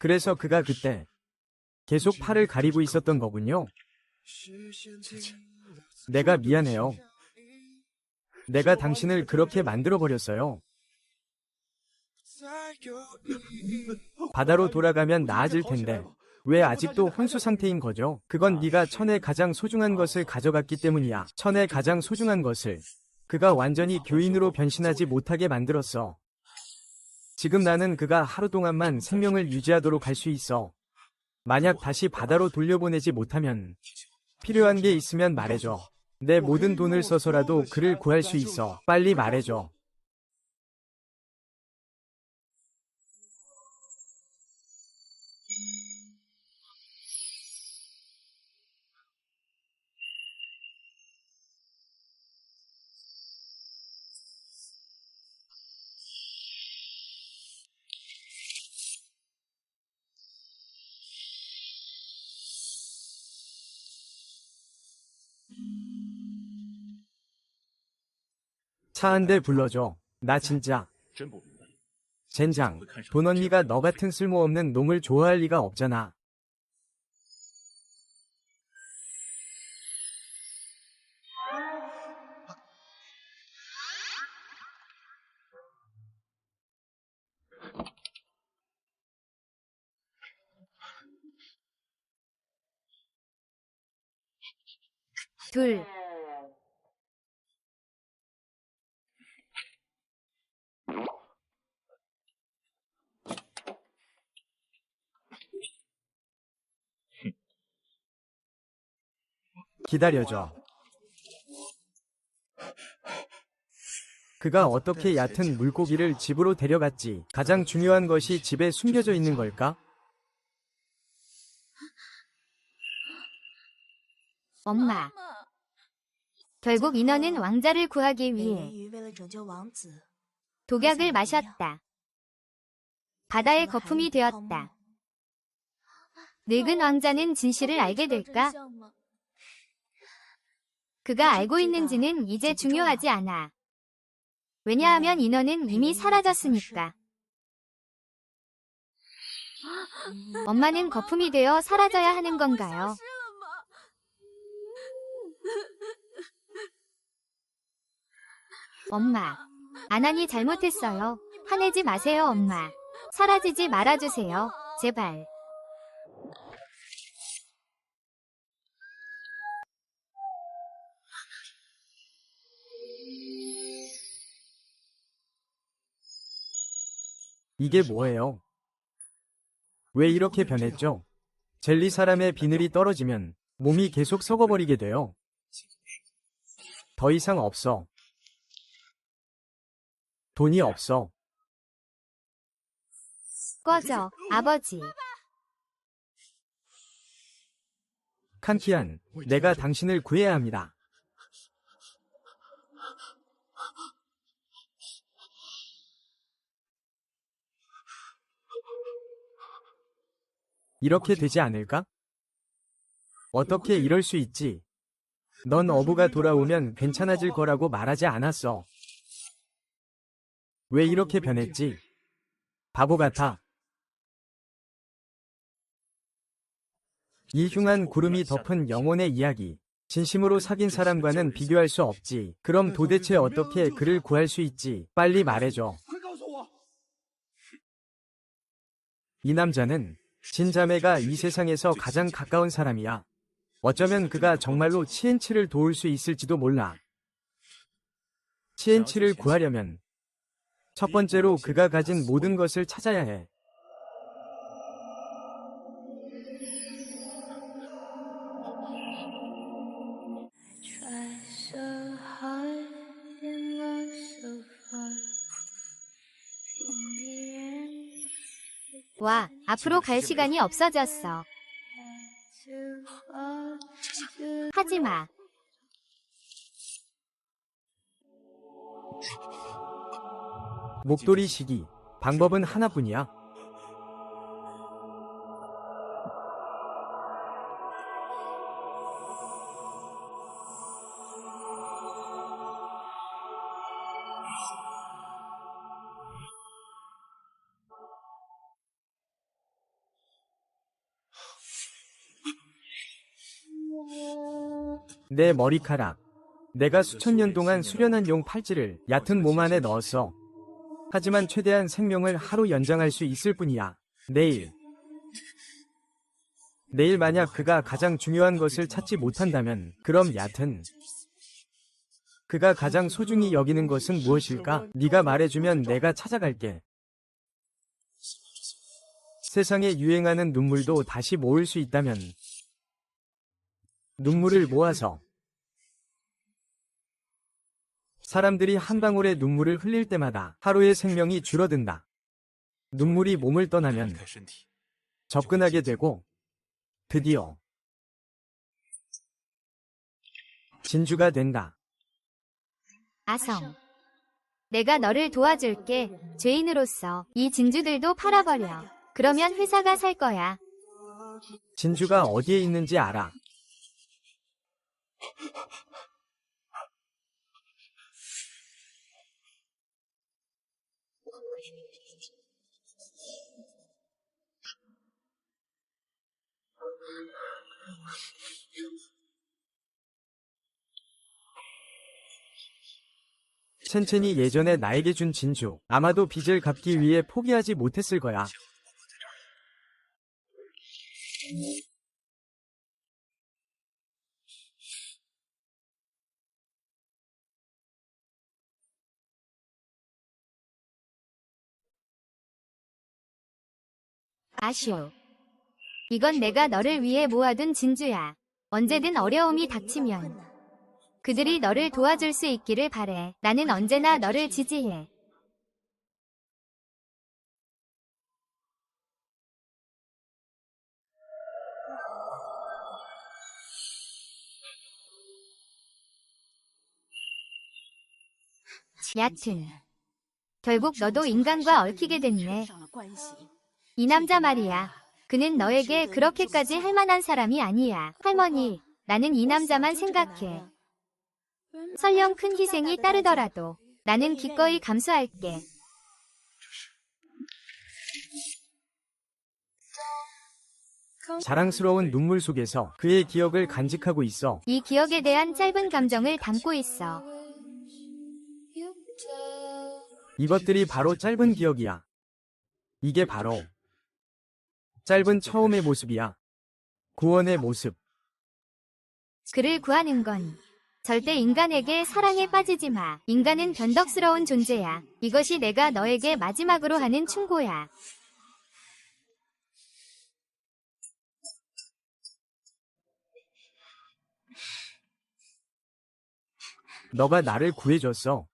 그래서 그가 그때 계속 팔을 가리고 있었던 거군요. 내가 미안해요. 내가 당신을 그렇게 만들어버렸어요. 바다로 돌아가면 나아질 텐데 왜 아직도 혼수 상태인 거죠? 그건 네가 천에 가장 소중한 것을 가져갔기 때문이야. 천에 가장 소중한 것을 그가 완전히 교인으로 변신하지 못하게 만들었어. 지금 나는 그가 하루 동안만 생명을 유지하도록 할 수 있어. 만약 다시 바다로 돌려보내지 못하면 필요한 게 있으면 말해줘. 내 모든 돈을 써서라도 그를 구할 수 있어. 빨리 말해줘. 차 한 대 불러줘. 나 진짜. 真不明白， 젠장, 돈 언니가 너 같은 쓸모없는 놈을 좋아할 리가 없잖아. 둘. 기다려줘. 그가 어떻게 얕은 물고기를 집으로 데려갔지? 가장 중요한 것이 집에 숨겨져 있는 걸까? 엄마. 결국 인어는 왕자를 구하기 美 위해 人鱼为了拯救王子， 독약을 마셨다. 바다의 거품이 되었다. 늙은 왕자는 진실을 알게 될까? 그가 알고 있는지는 이제 중요하지 않아. 왜냐하면 인어는 이미 사라졌으니까. 엄마는 거품이 되어 사라져야 하는 건가요? 엄마, 아난이 잘못했어요. 화내지 마세요, 엄마. 사라지지 말아주세요. 제발. 이게 뭐예요? 왜 이렇게 변했죠? 젤리 사람의 비늘이 떨어지면 몸이 계속 썩어버리게 돼요. 더 이상 없어. 돈이 없어. 꺼져, 아버지. 칸키안, 내가 당신을 구해야 합니다. 이렇게 되지 않을까? 어떻게 이럴 수 있지? 넌 어부가 돌아오면 괜찮아질 거라고 말하지 않았어. 왜 이렇게 변했지? 바보 같아. 이 흉한 구름이 덮은 영혼의 이야기. 진심으로 사귄 사람과는 비교할 수 없지. 그럼 도대체 어떻게 그를 구할 수 있지? 빨리 말해줘. 이 남자는 진자매가 이 세상에서 가장 가까운 사람이야. 어쩌면 그가 정말로 치엔치를 도울 수 있을지도 몰라. 치엔치를 구하려면 첫 번째로 그가 가진 모든 것을 찾아야 해. Try so hard and look so far. In the end, 와, 앞으로 갈 시간이 없어졌어. too far to 하지마. 목도리 시기. 방법은 하나뿐이야. 내 머리카락. 내가 수천 년 동안 수련한 용 팔찌를 얕은 몸 안에 넣었어. 하지만 최대한 생명을 하루 연장할 수 있을 뿐이야. 내일 만약 그가 가장 중요한 것을 찾지 못한다면 그럼 얕은 그가 가장 소중히 여기는 것은 무엇일까? 네가 말해주면 내가 찾아갈게. 세상에 유행하는 눈물도 다시 모을 수 있다면 눈물을 모아서 사람들이 한 방울의 눈물을 흘릴 때마다 하루의 생명이 줄어든다. 눈물이 몸을 떠나면 접근하게 되고 드디어 진주가 된다. 아성. 내가 너를 도와줄게. 죄인으로서 이 진주들도 팔아버려. 그러면 회사가 살 거야. 진주가 어디에 있는지 알아. 첸첸이 예전에 나에게 준 진주. 아마도 빚을 갚기 위해 포기하지 못했을 거야. 아쉬워. 이건 내가 너를 위해 모아둔 진주야. 언제든 어려움이 닥치면 그들이 너를 도와줄 수 있기를 바래. 나는 언제나 너를 지지해. 얕은. 결국 너도 인간과 얽히게 됐네. 이 남자 말이야. 그는 너에게 그렇게까지 할 만한 사람이 아니야. 할머니, 나는 이 남자만 생각해. 설령 큰 희생이 따르더라도 나는 기꺼이 감수할게. 자랑스러운 눈물 속에서 그의 기억을 간직하고 있어. 이 기억에 대한 짧은 감정을 담고 있어. 이것들이 바로 짧은 기억이야. 이게 바로 짧은 처음의 모습이야. 구원의 모습. 그를 구하는 건 절대 인간에게 사랑에 빠지지 마. 인간은 변덕스러운 존재야. 이것이 내가 너에게 마지막으로 하는 충고야. 너가 나를 구해줬어.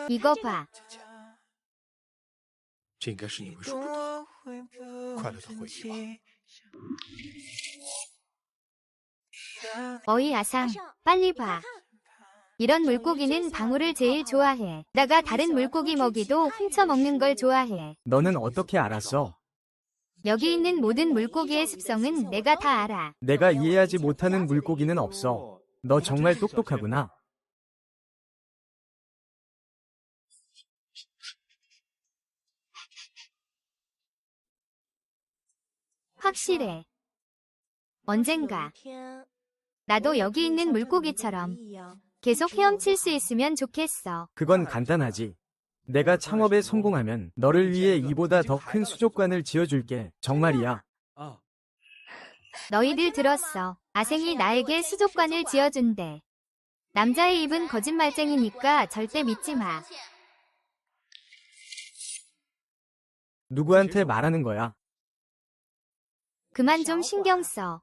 이거 봐. 这应该是你为数不多快乐的回忆吧。 어이 아상, 빨리 봐. 이런 물고기는 방울을 제일 좋아해. 나가 다른 물고기 먹이도 훔쳐 먹는 걸 좋아해. 너는 어떻게 알았어? 여기 있는 모든 물고기의 습성은 내가 다 알아. 내가 이해하지 못하는 물고기는 없어. 너 정말 똑똑하구나. 확실해. 언젠가 나도 여기 있는 물고기처럼 계속 헤엄칠 수 있으면 좋겠어. 그건 간단하지. 내가 창업에 성공하면 너를 위해 이보다 더 큰 수족관을 지어줄게. 정말이야. 너희들 들었어. 아생이 나에게 수족관을 지어준대. 남자의 입은 거짓말쟁이니까 절대 믿지 마. 누구한테 말하는 거야? 그만 좀 신경 써.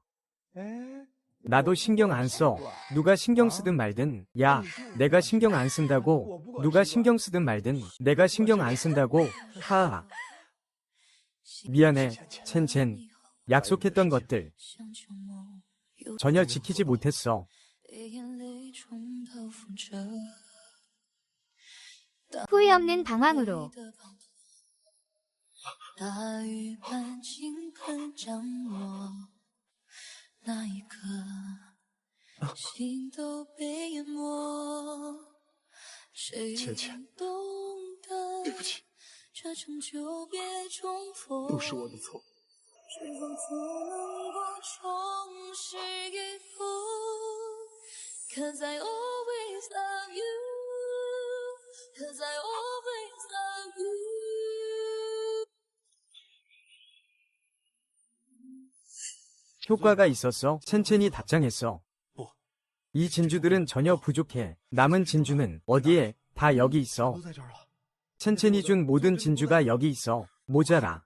나도 신경 안 써. 누가 신경 쓰든 말든. 야, 내가 신경 안 쓴다고. 누가 신경 쓰든 말든. 내가 신경 안 쓴다고. 하하. 미안해, 첸첸. 약속했던 것들 전혀 지키지 못했어. 후회 없는 방황으로. 大雨般倾盆降落，那一刻，心都被淹没。谁倩倩，懂得？对不起，这场久别重逢，都是我的错。是否总能够重拾一幅 Cause I always love you Cause I always love you 효과가 있었어. 첸첸이 답장했어. 이 진주들은 전혀 부족해. 남은 진주는 어디에? 다 여기 있어. 첸첸이 준 모든 진주가 여기 있어. 모자라.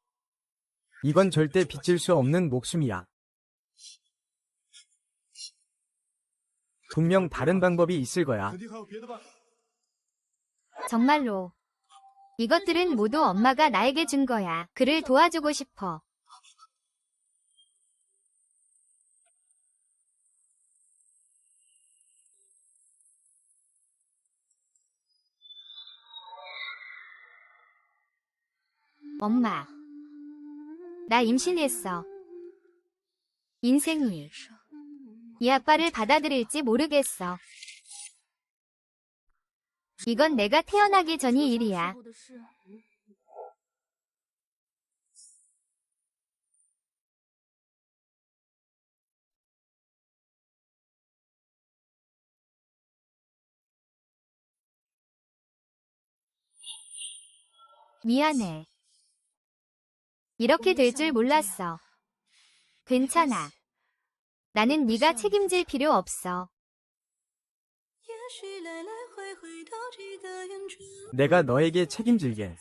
이건 절대 빚질 수 없는 목숨이야. 분명 다른 방법이 있을 거야. 정말로. 이것들은 모두 엄마가 나에게 준 거야. 그를 도와주고 싶어. 엄마. 나 임신했어. 인생이 이 아빠를 받아들일지 모르겠어. 이건 내가 태어나기 전이 일이야. 미안해. 이렇게 될 줄 몰랐어. 괜찮아. 나는 네가 책임질 필요 없어. 내가 너에게 책임질게.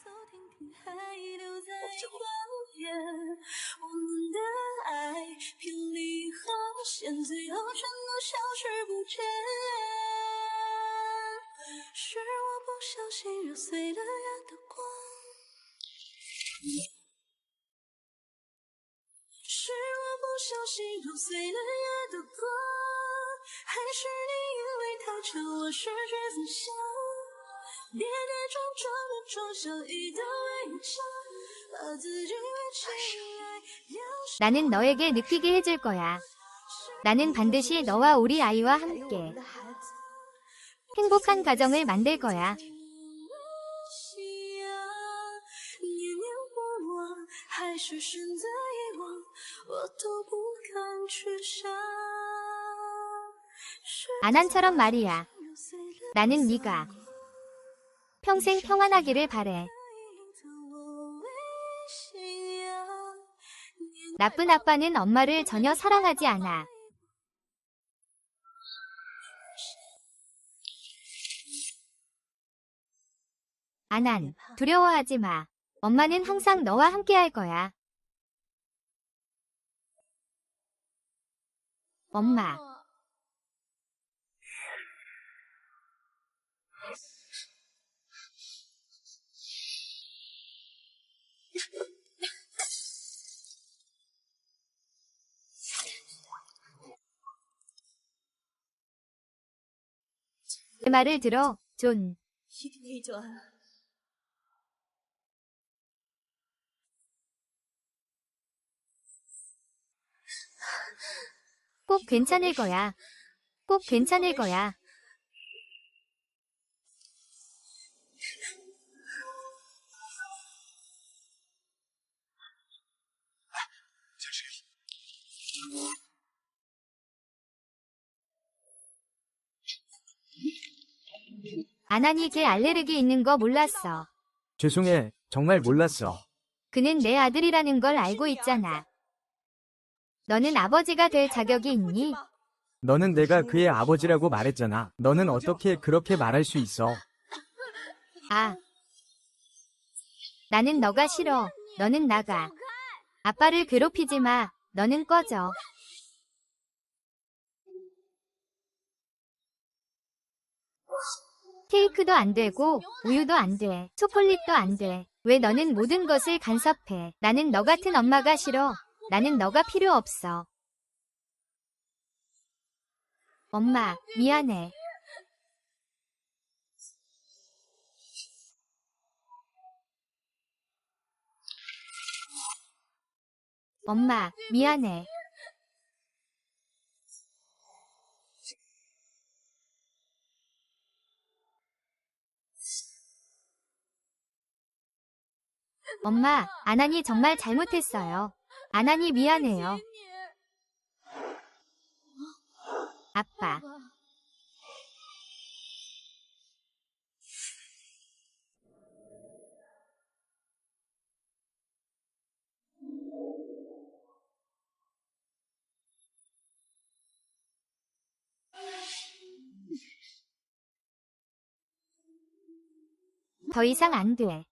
나는 너에게 느끼게 해줄 거야. 나는 반드시 너와 우리 아이와 함께 행복한 가정을 만들 거야. 아난처럼 말이야. 나는 네가 평생 평안하기를 바래. 나쁜 아빠는 엄마를 전혀 사랑하지 않아. 아난, 두려워하지 마. 엄마는 항상 너와 함께 할 거야. 엄마. 내 말을 들어, 존. 꼭 괜찮을 거야. 꼭 괜찮을 거야. 아난이 걔 알레르기 있는 거 몰랐어. 죄송해. 정말 몰랐어. 그는 내 아들이라는 걸 알고 있잖아. 너는 아버지가 될 자격이 있니? 너는 내가 그의 아버지라고 말했잖아. 너는 어떻게 그렇게 말할 수 있어? 아. 나는 너가 싫어. 너는 나가. 아빠를 괴롭히지 마. 너는 꺼져. 케이크도 안 되고 우유도 안 돼. 초콜릿도 안 돼. 왜 너는 모든 것을 간섭해? 나는 너 같은 엄마가 싫어. 나는 너가 필요 없어. 엄마, 미안해. 엄마, 미안해. 엄마, 아난이 정말 잘못했어요. 아난이 미안해요. 아빠. 더 이상 안 돼.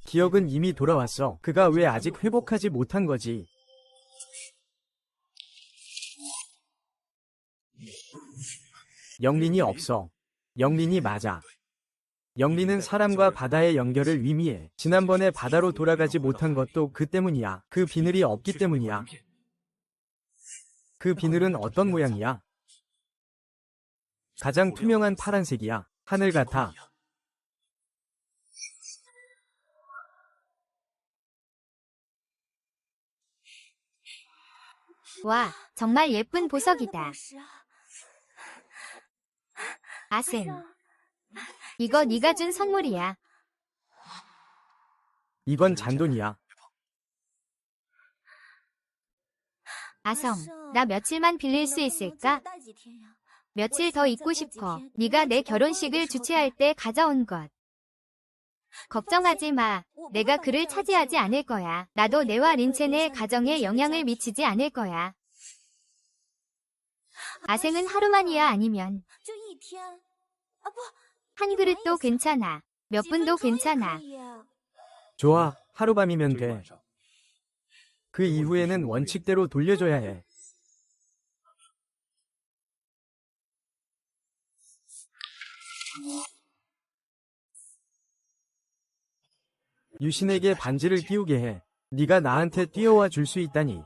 기억은 이미 돌아왔어. 그가 왜 아직 회복하지 못한 거지? 영린이 없어. 영린이 맞아. 영린은 사람과 바다의 연결을 의미해. 지난번에 바다로 돌아가지 못한 것도 그 때문이야. 그 비늘이 없기 때문이야. 그 비늘은 어떤 모양이야? 가장 투명한 파란색이야. 하늘 같아. 와, 정말 예쁜 보석이다. 아생, 이거 네가 준 선물이야. 이건 잔돈이야. 아성, 나 며칠만 빌릴 수 있을까? 며칠 더 있고 싶어. 네가 내 결혼식을 주최할 때 가져온 것. 걱정하지 마. 내가 그를 차지하지 않을 거야. 나도 내와 린첸의 가정에 영향을 미치지 않을 거야. 아생은 하루만이야 아니면 한 그릇도 괜찮아. 몇 분도 괜찮아. 좋아, 하룻밤이면 돼. 그 이후에는 원칙대로 돌려줘야 해. 유신에게 반지를 끼우게 해. 네가 나한테 뛰어와 줄 수 있다니.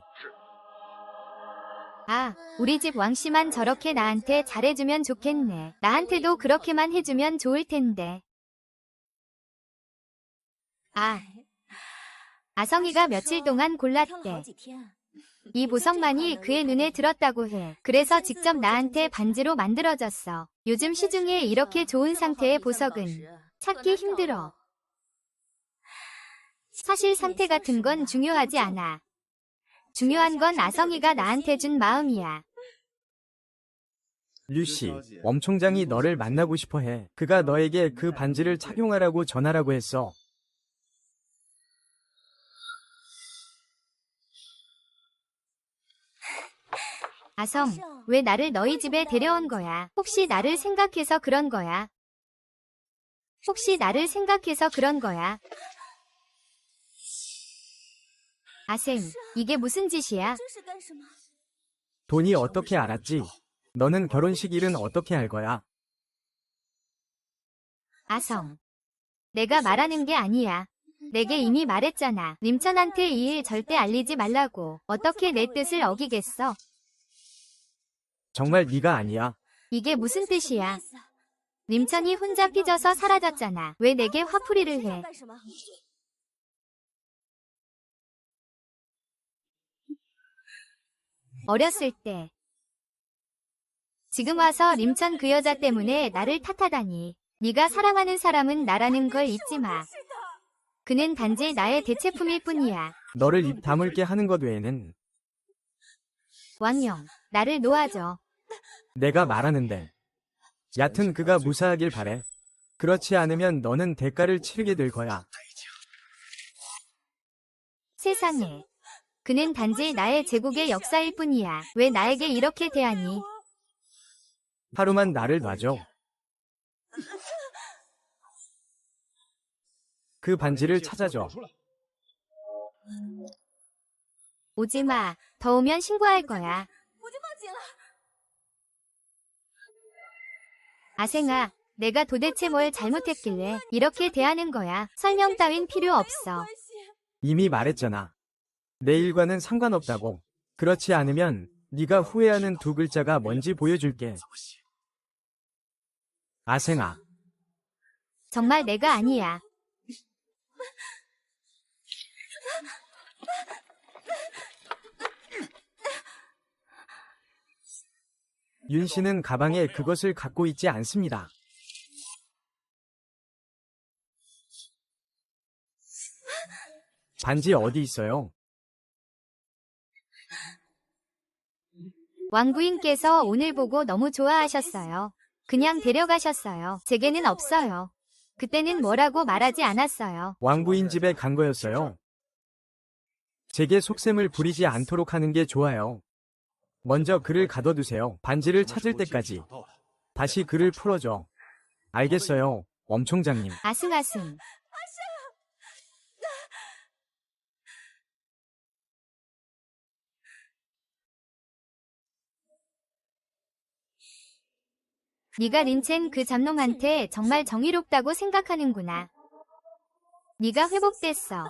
아, 우리 집 왕씨만 저렇게 나한테 잘해주면 좋겠네. 나한테도 그렇게만 해주면 좋을 텐데. 아, 아성이가 며칠 동안 골랐대. 이 보석만이 그의 눈에 들었다고 해. 그래서 직접 나한테 반지로 만들어줬어. 요즘 시중에 이렇게 좋은 상태의 보석은 찾기 힘들어. 사실 상태 같은 건 중요하지 않아. 중요한 건 아성이가 나한테 준 마음이야. 류씨, 엄총장이 너를 만나고 싶어 해. 그가 너에게 그 반지를 착용하라고 전하라고 했어. 아성, 왜 나를 너희 집에 데려온 거야? 혹시 나를 생각해서 그런 거야? 혹시 나를 생각해서 그런 거야? 아생, 이게 무슨 짓이야? 돈이 어떻게 알았지? 너는 결혼식 일은 어떻게 할 거야? 아성, 내가 말하는 게 아니야. 내게 이미 말했잖아. 림천한테 이 일 절대 알리지 말라고. 어떻게 내 뜻을 어기겠어? 정말 네가 아니야. 이게 무슨 뜻이야? 림천이 혼자 삐져서 사라졌잖아. 왜 내게 화풀이를 해? 어렸을 때. 지금 와서 림천 그 여자 때문에 나를 탓하다니. 네가 사랑하는 사람은 나라는 걸 잊지 마. 그는 단지 나의 대체품일 뿐이야. 너를 입 다물게 하는 것 외에는 왕영, 나를 놓아줘. 내가 말하는데. 얕은 그가 무사하길 바래. 그렇지 않으면 너는 대가를 치르게 될 거야. 세상에. 그는 단지 나의 제국의 역사일 뿐이야. 왜 나에게 이렇게 대하니? 하루만 나를 놔줘. 그 반지를 찾아줘. 오지마. 더 오면 신고할 거야. 아생아, 내가 도대체 뭘 잘못했길래 이렇게 대하는 거야. 설명 따윈 필요 없어. 이미 말했잖아. 내 일과는 상관없다고. 그렇지 않으면 네가 후회하는 두 글자가 뭔지 보여줄게. 아생아. 정말 내가 아니야. 윤 씨는 가방에 그것을 갖고 있지 않습니다. 반지 어디 있어요? 왕부인께서 오늘 보고 너무 좋아하셨어요. 그냥 데려가셨어요. 제게는 없어요. 그때는 뭐라고 말하지 않았어요. 왕부인 집에 간 거였어요. 제게 속셈을 부리지 않도록 하는 게 좋아요. 먼저 그를 가둬두세요. 반지를 찾을 때까지. 다시 그를 풀어줘. 알겠어요, 엄총장님. 아승아승. 네가 린첸 그 잡놈한테 정말 정의롭다고 생각하는구나. 네가 회복됐어.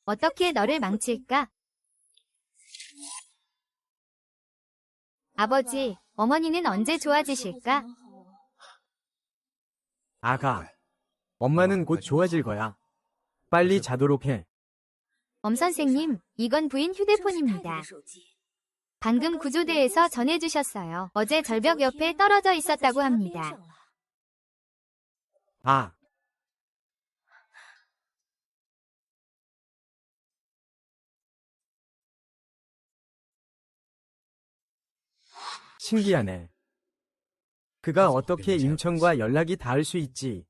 어떻게 너를 망칠까? 아버지, 어머니는 언제 좋아지실까? 아가, 엄마는 곧 좋아질 거야. 빨리 자도록 해. 선생님, 이건 부인 휴대폰입니다. 방금 구조대에서 전해주셨어요. 어제 절벽 옆에 떨어져 있었다고 합니다. 아, 신기하네. 그가 어떻게 임천과 연락이 닿을 수 있지?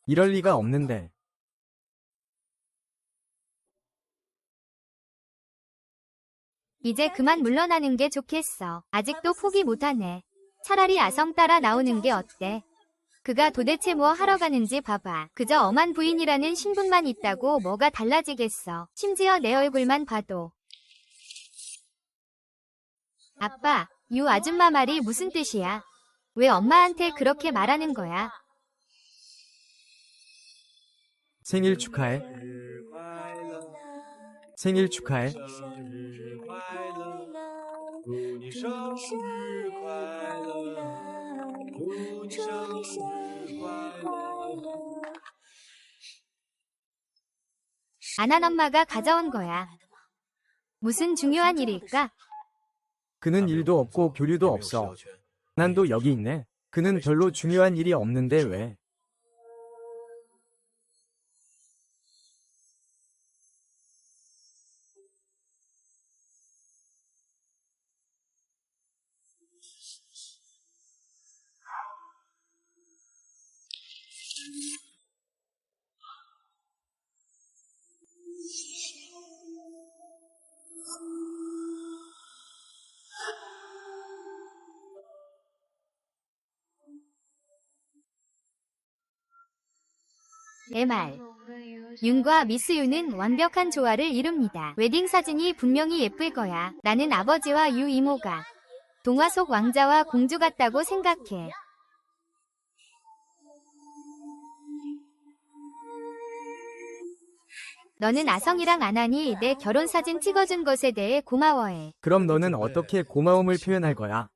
이럴 리가 없는데. 이제 그만 물러나는 게 좋겠어. 아직도 포기 못하네. 차라리 아성 따라 나오는 게 어때? 그가 도대체 뭐 하러 가는지 봐봐. 그저 엄한 부인이라는 신분만 있다고 뭐가 달라지겠어. 심지어 내 얼굴만 봐도. 아빠, 유 아줌마 말이 무슨 뜻이야? 왜 엄마한테 그렇게 말하는 거야? 생일 축하해. 생일 축하해. 안한 엄마가 가져온 거야. 무슨 중요한 일일까? 그는 일도 없고 교류도 없어. 난도 여기 있네. 그는 별로 중요한 일이 없는데 왜? 내 말. 윤과 미스 유는 완벽한 조화를 이룹니다. 웨딩 사진이 분명히 예쁠 거야. 나는 아버지와 유 이모가 동화 속 왕자와 공주 같다고 생각해. 너는 아성이랑 안하니 내 결혼 사진 찍어준 것에 대해 고마워해. 그럼 너는 어떻게 고마움을 표현할 거야?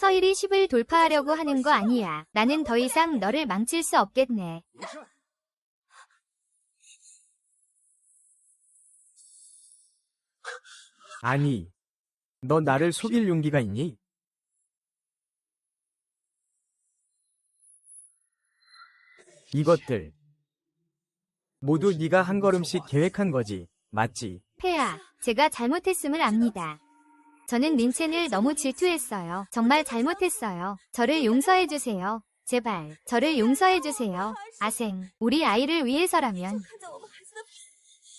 서일이 10을 돌파하려고 하는 거 아니야. 나는 더 이상 너를 망칠 수 없겠네. 아니, 너 나를 속일 용기가 있니? 이것들 모두 네가 한 걸음씩 계획한 거지, 맞지? 폐하, 제가 잘못했음을 압니다. 저는 린첸을 너무 질투했어요. 정말 잘못했어요. 저를 용서해주세요. 제발, 저를 용서해주세요. 아생, 우리 아이를 위해서라면.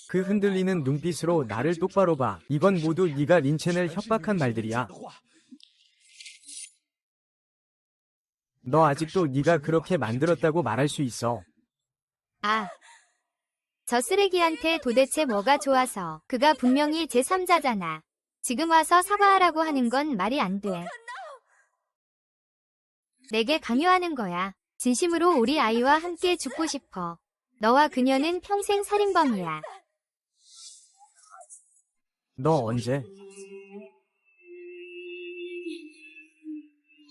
그 흔들리는 눈빛으로 나를 똑바로 봐. 이건 모두 네가 린첸을 협박한 말들이야. 너 아직도 네가 그렇게 만들었다고 말할 수 있어. 아, 저 쓰레기한테 도대체 뭐가 좋아서. 그가 분명히 제3자잖아. 지금 와서 사과하라고 하는 건 말이 안 돼. 내게 강요하는 거야. 진심으로 우리 아이와 함께 죽고 싶어. 너와 그녀는 평생 살인범이야. 너 언제?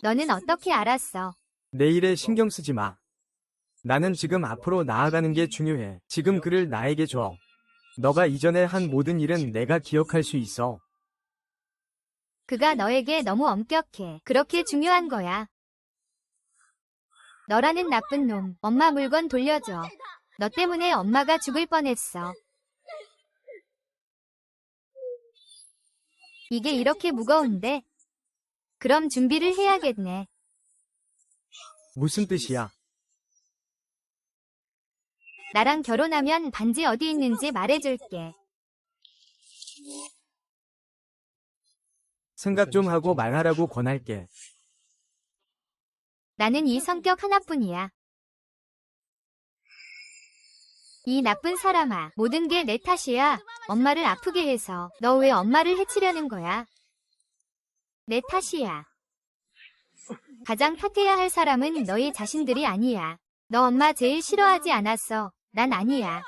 너는 어떻게 알았어? 내일에 신경 쓰지 마. 나는 지금 앞으로 나아가는 게 중요해. 지금 그를 나에게 줘. 너가 이전에 한 모든 일은 내가 기억할 수 있어. 그가 너에게 너무 엄격해. 그렇게 중요한 거야. 너라는 나쁜 놈. 엄마 물건 돌려줘. 너 때문에 엄마가 죽을 뻔했어. 이게 이렇게 무거운데? 그럼 준비를 해야겠네. 무슨 뜻이야? 나랑 결혼하면 반지 어디 있는지 말해줄게. 생각 좀 하고 말하라고 권할게. 나는 이 성격 하나뿐이야. 이 나쁜 사람아, 모든 게 내 탓이야. 엄마를 아프게 해서. 너 왜 엄마를 해치려는 거야? 내 탓이야. 가장 탓해야 할 사람은 너희 자신들이 아니야. 너 엄마 제일 싫어하지 않았어. 난 아니야.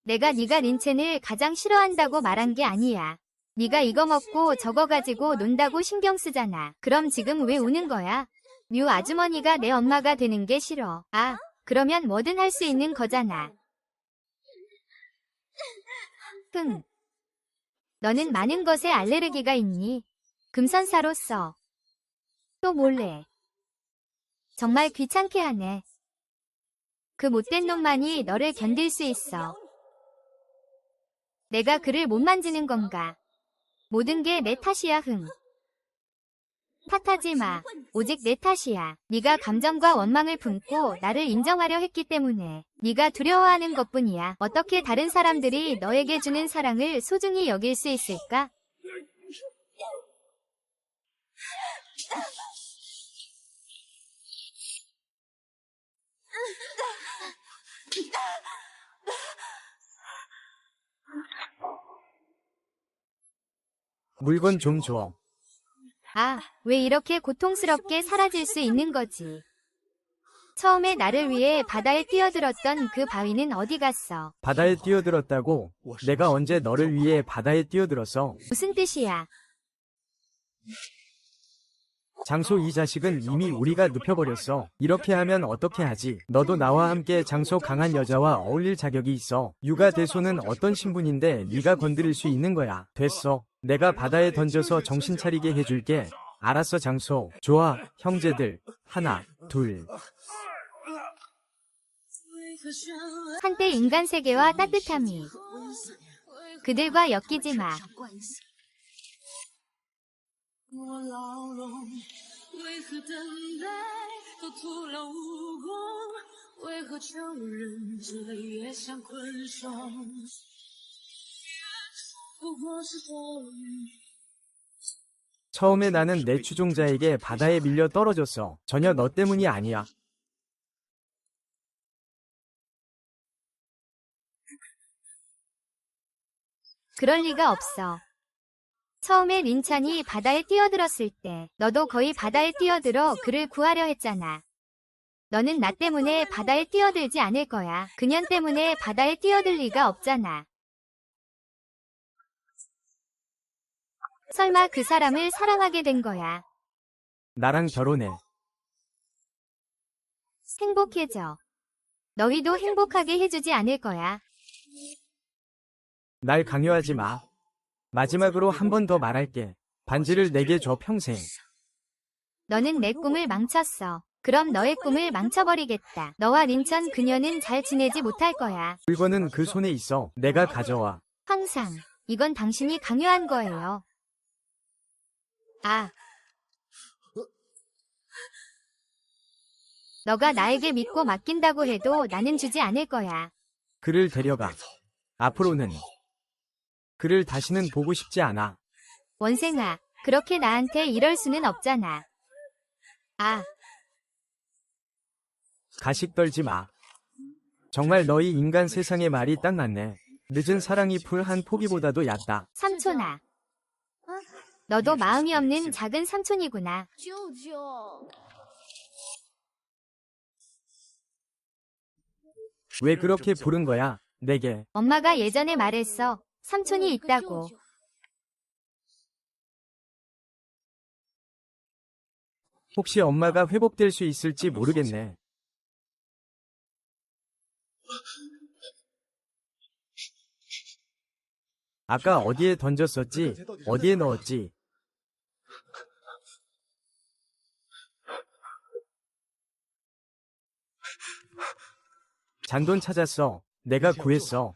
내가 네가 린첸을 가장 싫어한다고 말한 게 아니야. 네가 이거 먹고 저거 가지고 논다고 신경 쓰잖아. 그럼 지금 왜 우는 거야? 류 아주머니가 내 엄마가 되는 게 싫어. 아, 그러면 뭐든 할 수 있는 거잖아. 흥. 너는 많은 것에 알레르기가 있니? 금선사로서. 또 몰래. 정말 귀찮게 하네. 그 못된 놈만이 너를 견딜 수 있어. 내가 그를 못 만지는 건가? 모든 게 내 탓이야. 흥. 탓하지 마. 오직 내 탓이야. 네가 감정과 원망을 품고 나를 인정하려 했기 때문에 네가 두려워하는 것뿐이야. 어떻게 다른 사람들이 너에게 주는 사랑을 소중히 여길 수 있을까? 물건 좀 줘. 아, 왜 이렇게 고통스럽게 사라질 수 있는 거지? 처음에 나를 위해 바다에 뛰어들었던 그 바위는 어디 갔어? 바다에 뛰어들었다고? 내가 언제 너를 위해 바다에 뛰어들었어? 무슨 뜻이야? 장소 이 자식은 이미 우리가 눕혀버렸어. 이렇게 하면 어떻게 하지? 너도 나와 함께 장소 강한 여자와 어울릴 자격이 있어. 육아 대소는 어떤 신분인데 네가 건드릴 수 있는 거야. 됐어. 내가 바다에 던져서 정신 차리게 해줄게. 알았어 장소. 좋아 형제들. 하나, 둘. 한때 인간 세계와 따뜻함이 그들과 엮이지 마. 我牢笼，为何等待都徒劳无功？为何强忍着也想困守？不过是咒语。 처음에 나는 내 추종자에게 바다에 밀려 떨어졌어. 전혀 너 때문이 아니야. 그럴 리가 없어. 처음에 린찬이 바다에 뛰어들었을 때 너도 거의 바다에 뛰어들어 그를 구하려 했잖아. 너는 나 때문에 바다에 뛰어들지 않을 거야. 그년 때문에 바다에 뛰어들 리가 없잖아. 설마 그 사람을 사랑하게 된 거야. 나랑 결혼해. 행복해져. 너희도 행복하게 해주지 않을 거야. 날 강요하지 마. 마지막으로 한 번 더 말할게. 반지를 내게 줘 평생. 너는 내 꿈을 망쳤어. 그럼 너의 꿈을 망쳐버리겠다. 너와 린천 그녀는 잘 지내지 못할 거야. 물건은 그 손에 있어. 내가 가져와. 항상. 이건 당신이 강요한 거예요. 아. 너가 나에게 믿고 맡긴다고 해도 나는 주지 않을 거야. 그를 데려가. 앞으로는 그를 다시는 보고 싶지 않아. 원생아, 그렇게 나한테 이럴 수는 없잖아. 아. 가식 떨지 마. 정말 너희 인간 세상의 말이 딱 맞네. 늦은 사랑이 풀 한 포기보다도 얕다. 삼촌아. 너도 마음이 없는 작은 삼촌이구나. 舅舅， 왜 그렇게 부른 거야? 내게. 엄마가 예전에 말했어. 삼촌이 있다고. 혹시 엄마가 회복될 수 있을지 모르겠네. 아까 어디에 던졌었지? 어디에 넣었지? 잔돈 찾았어. 내가 구했어.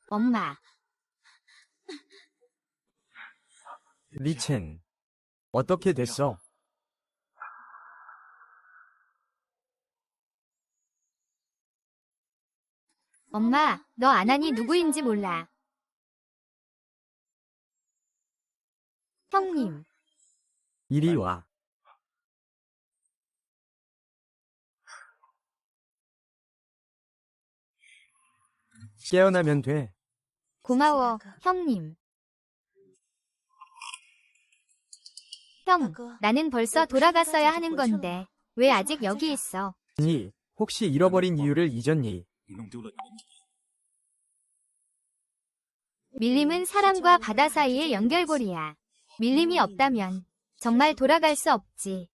엄마. 리첸, 어떻게 됐어? 엄마, 너 안하니 누구인지 몰라. 형님, 이리 와. 깨어나면 돼. 고마워, 형님. 형, 나는 벌써 돌아갔어야 하는 건데, 왜 아직 여기 있어? 니, 혹시 잃어버린 이유를 잊었니? 밀림은 사람과 바다 사이의 연결고리야. 밀림이 없다면 정말 돌아갈 수 없지.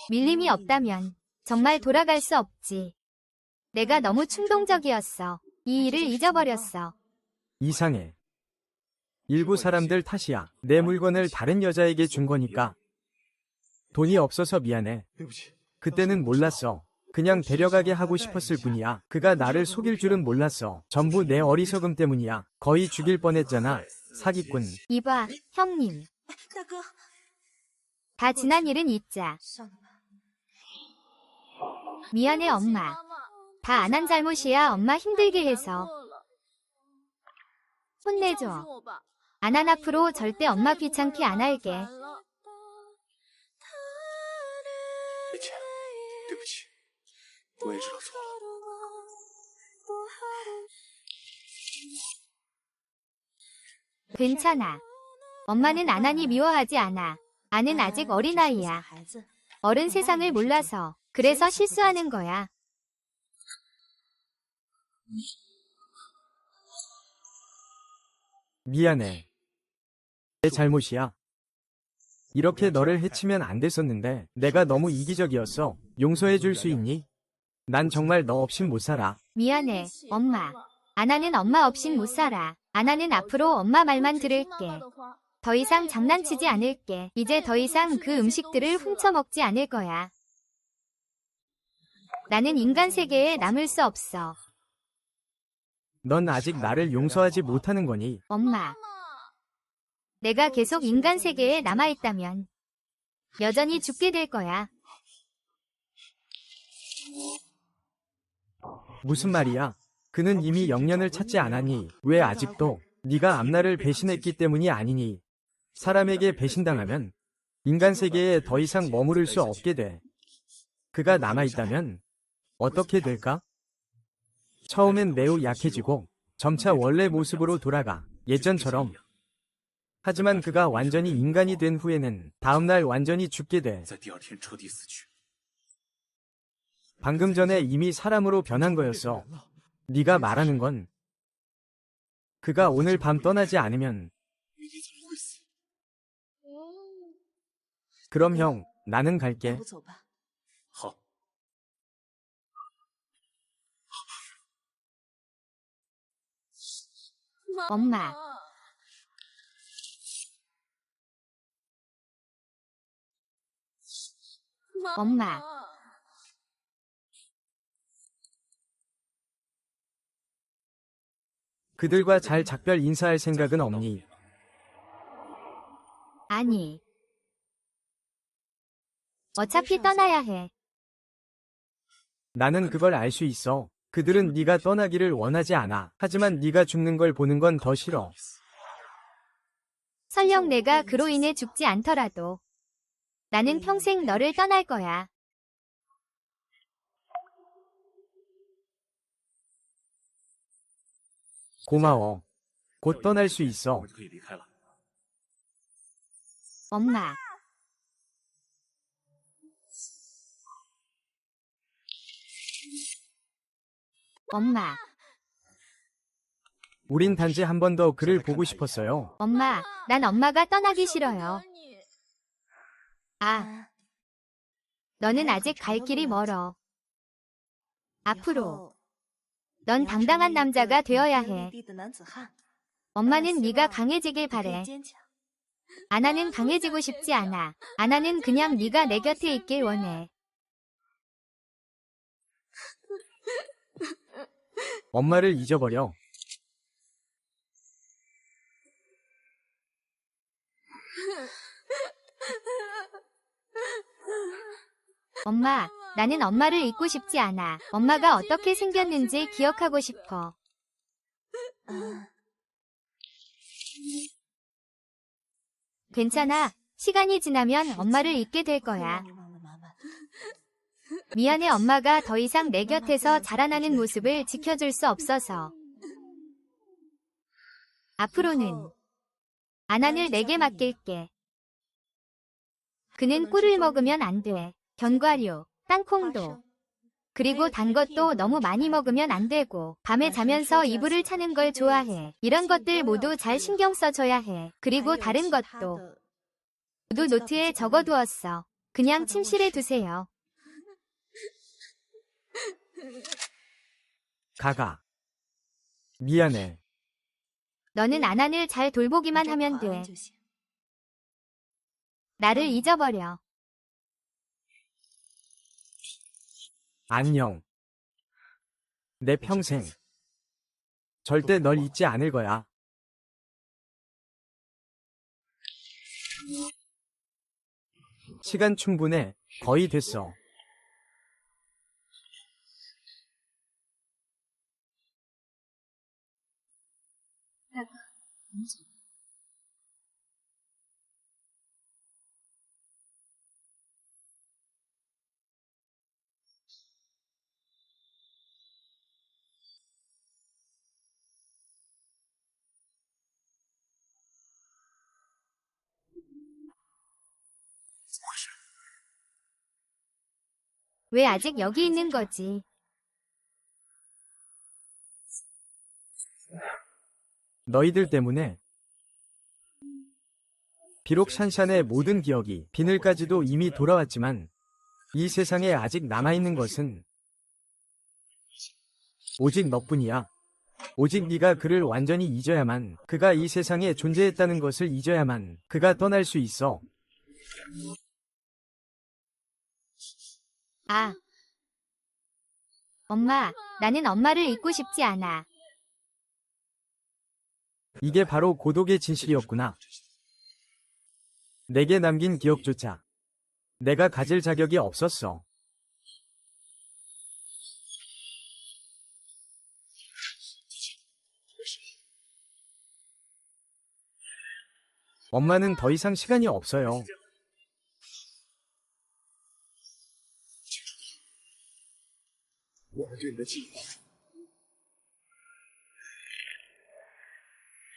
밀림이 없다면 정말 돌아갈 수 없지. 내가 너무 충동적이었어. 이 일을 잊어버렸어. 이상해. 일부 사람들 탓이야. 내 물건을 다른 여자에게 준 거니까. 돈이 없어서 미안해. 그때는 몰랐어. 그냥 데려가게 하고 싶었을 뿐이야. 그가 나를 속일 줄은 몰랐어. 전부 내 어리석음 때문이야. 거의 죽일 뻔했잖아. 사기꾼. 이봐, 형님. 다 지난 일은 잊자. 미안해, 엄마. 다 안 한 잘못이야. 엄마 힘들게 해서. 혼내줘. 안 한 앞으로 절대 엄마 귀찮게 안 할게. 李倩，对不起，我也知道错了。 괜찮아. 엄마는 안하니 미워하지 않아. 아는 아직 어린아이야. 어른 세상을 몰라서. 그래서 실수하는 거야. 미안해. 내 잘못이야. 이렇게 너를 해치면 안 됐었는데 내가 너무 이기적이었어. 용서해 줄 수 있니? 난 정말 너 없인 못 살아. 미안해, 엄마. 아나는 엄마 없인 못 살아. 아나는 앞으로 엄마 말만 들을게. 더 이상 장난치지 않을게. 이제 더 이상 그 음식들을 훔쳐먹지 않을 거야. 나는 인간 세계에 남을 수 없어. 넌 아직 나를 용서하지 못하는 거니? 엄마. 내가 계속 인간 세계에 남아있다면 여전히 죽게 될 거야. 무슨 말이야? 그는 이미 영년을 찾지 않았니? 왜 아직도? 네가 앞날을 배신했기 때문이 아니니. 사람에게 배신당하면 인간 세계에 더 이상 머무를 수 없게 돼. 그가 남아있다면 어떻게 될까? 처음엔 매우 약해지고 점차 원래 모습으로 돌아가. 예전처럼. 하지만 그가 완전히 인간이 된 후에는 다음날 완전히 죽게 돼. 在第二天彻底死去。 방금 전에 이미 사람으로 변한 거였어. 네가 말하는 건 그가 오늘 밤 떠나지 않으면 그럼 형, 나는 갈게. 好， 엄마. 엄마. 그들과 잘 작별 인사할 생각은 없니? 아니. 어차피 떠나야 해. 나는 그걸 알 수 있어. 그들은 네가 떠나기를 원하지 않아. 하지만 네가 죽는 걸 보는 건 더 싫어. 설령 내가 그로 인해 죽지 않더라도 나는 평생 너를 떠날 거야. 고마워. 곧 떠날 수 我 있어. 们就可以离开了。 엄마. 엄마. 우린 단지 한 번 더 그를 보고 싶었어요. 엄마. 난 엄마가 떠나기 싫어요. 아. 너는 아직 갈 길이 멀어. 앞으로. 넌 당당한 남자가 되어야 해. 엄마는 네가 강해지길 바래. 아나는 강해지고 싶지 않아. 아나는 그냥 네가 내 곁에 있길 원해. 엄마를 잊어버려. 엄마, 나는 엄마를 잊고 싶지 않아. 엄마가 어떻게 생겼는지 기억하고 싶어. 괜찮아. 시간이 지나면 엄마를 잊게 될 거야. 미안해, 엄마가 더 이상 내 곁에서 자라나는 모습을 지켜줄 수 없어서. 앞으로는 아난을 내게 맡길게. 그는 꿀을 먹으면 안 돼. 견과류, 땅콩도. 그리고 단 것도 너무 많이 먹으면 안 되고, 밤에 자면서 이불을 차는 걸 좋아해. 이런 것들 모두 잘 신경 써줘야 해. 그리고 다른 것도 모두 노트에 적어두었어. 그냥 침실에 두세요. 가가. 미안해. 너는 아난을 잘 돌보기만 하면 돼. 나를 잊어버려. 안녕. 내 평생. 절대 널 잊지 않을 거야. 시간 충분해. 거의 됐어. 왜 아직 여기 있는 거지? 너희들 때문에. 비록 샨샨의 모든 기억이 비늘까지도 이미 돌아왔지만 이 세상에 아직 남아있는 것은 오직 너뿐이야. 오직 네가 그를 완전히 잊어야만, 그가 이 세상에 존재했다는 것을 잊어야만 그가 떠날 수 있어. 아. 엄마, 나는 엄마를 잊고 싶지 않아. 이게 바로 고독의 진실이었구나. 내게 남긴 기억조차 내가 가질 자격이 없었어. 엄마는 더 이상 시간이 없어요.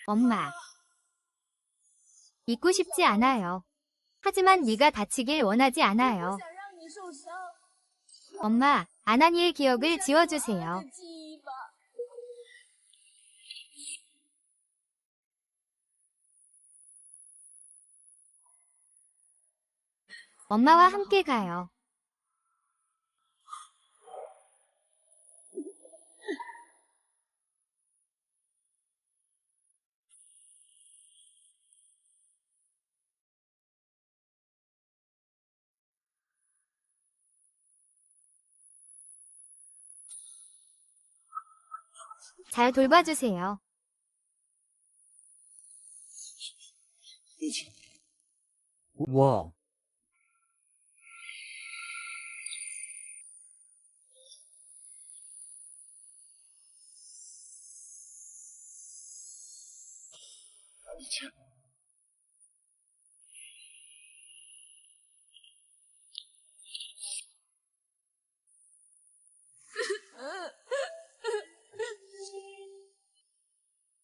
엄마. 잊고 싶지 않아요. 하지만 네가 다치길 원하지 않아요. 엄마, 아나니의 기억을 지워주세요. 엄마와 함께 가요. 잘 돌봐주세요. 워.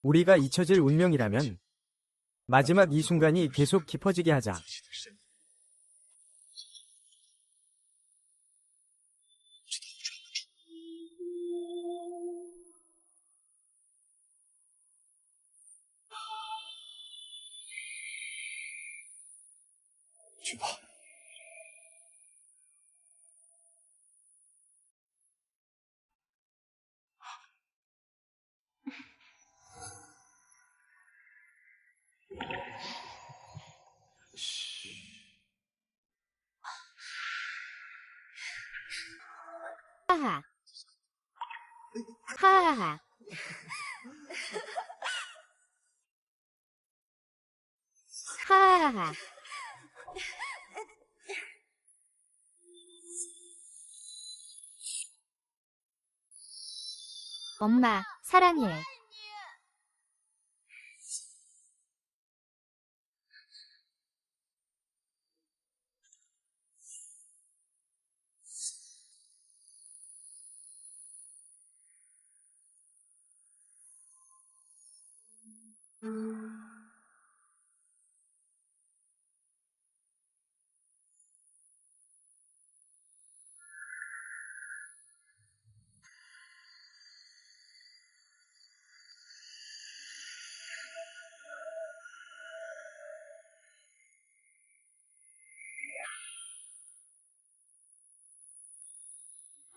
우리가 잊혀질 운명이라면 마지막 이 순간이 계속 깊어지게 하자. 하하. 하하하. 하하하. 엄마, 사랑해.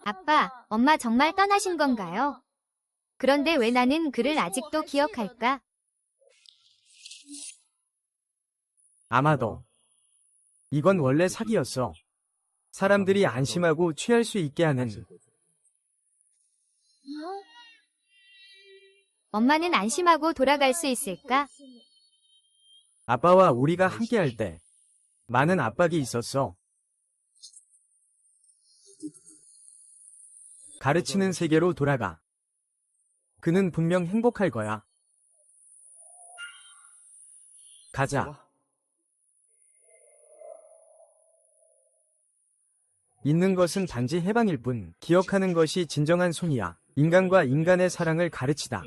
아빠, 엄마 정말 떠나신 건가요? 그런데 왜 나는 그를 아직도 기억할까? 아마도. 이건 원래 사기였어. 사람들이 안심하고 취할 수 있게 하는. 엄마는 안심하고 돌아갈 수 있을까? 아빠와 우리가 함께할 때 많은 압박이 있었어. 가르치는 세계로 돌아가. 그는 분명 행복할 거야. 가자. 있는 것은 단지 해방일 뿐, 기억하는 것이 진정한 손이야. 인간과 인간의 사랑을 가르치다.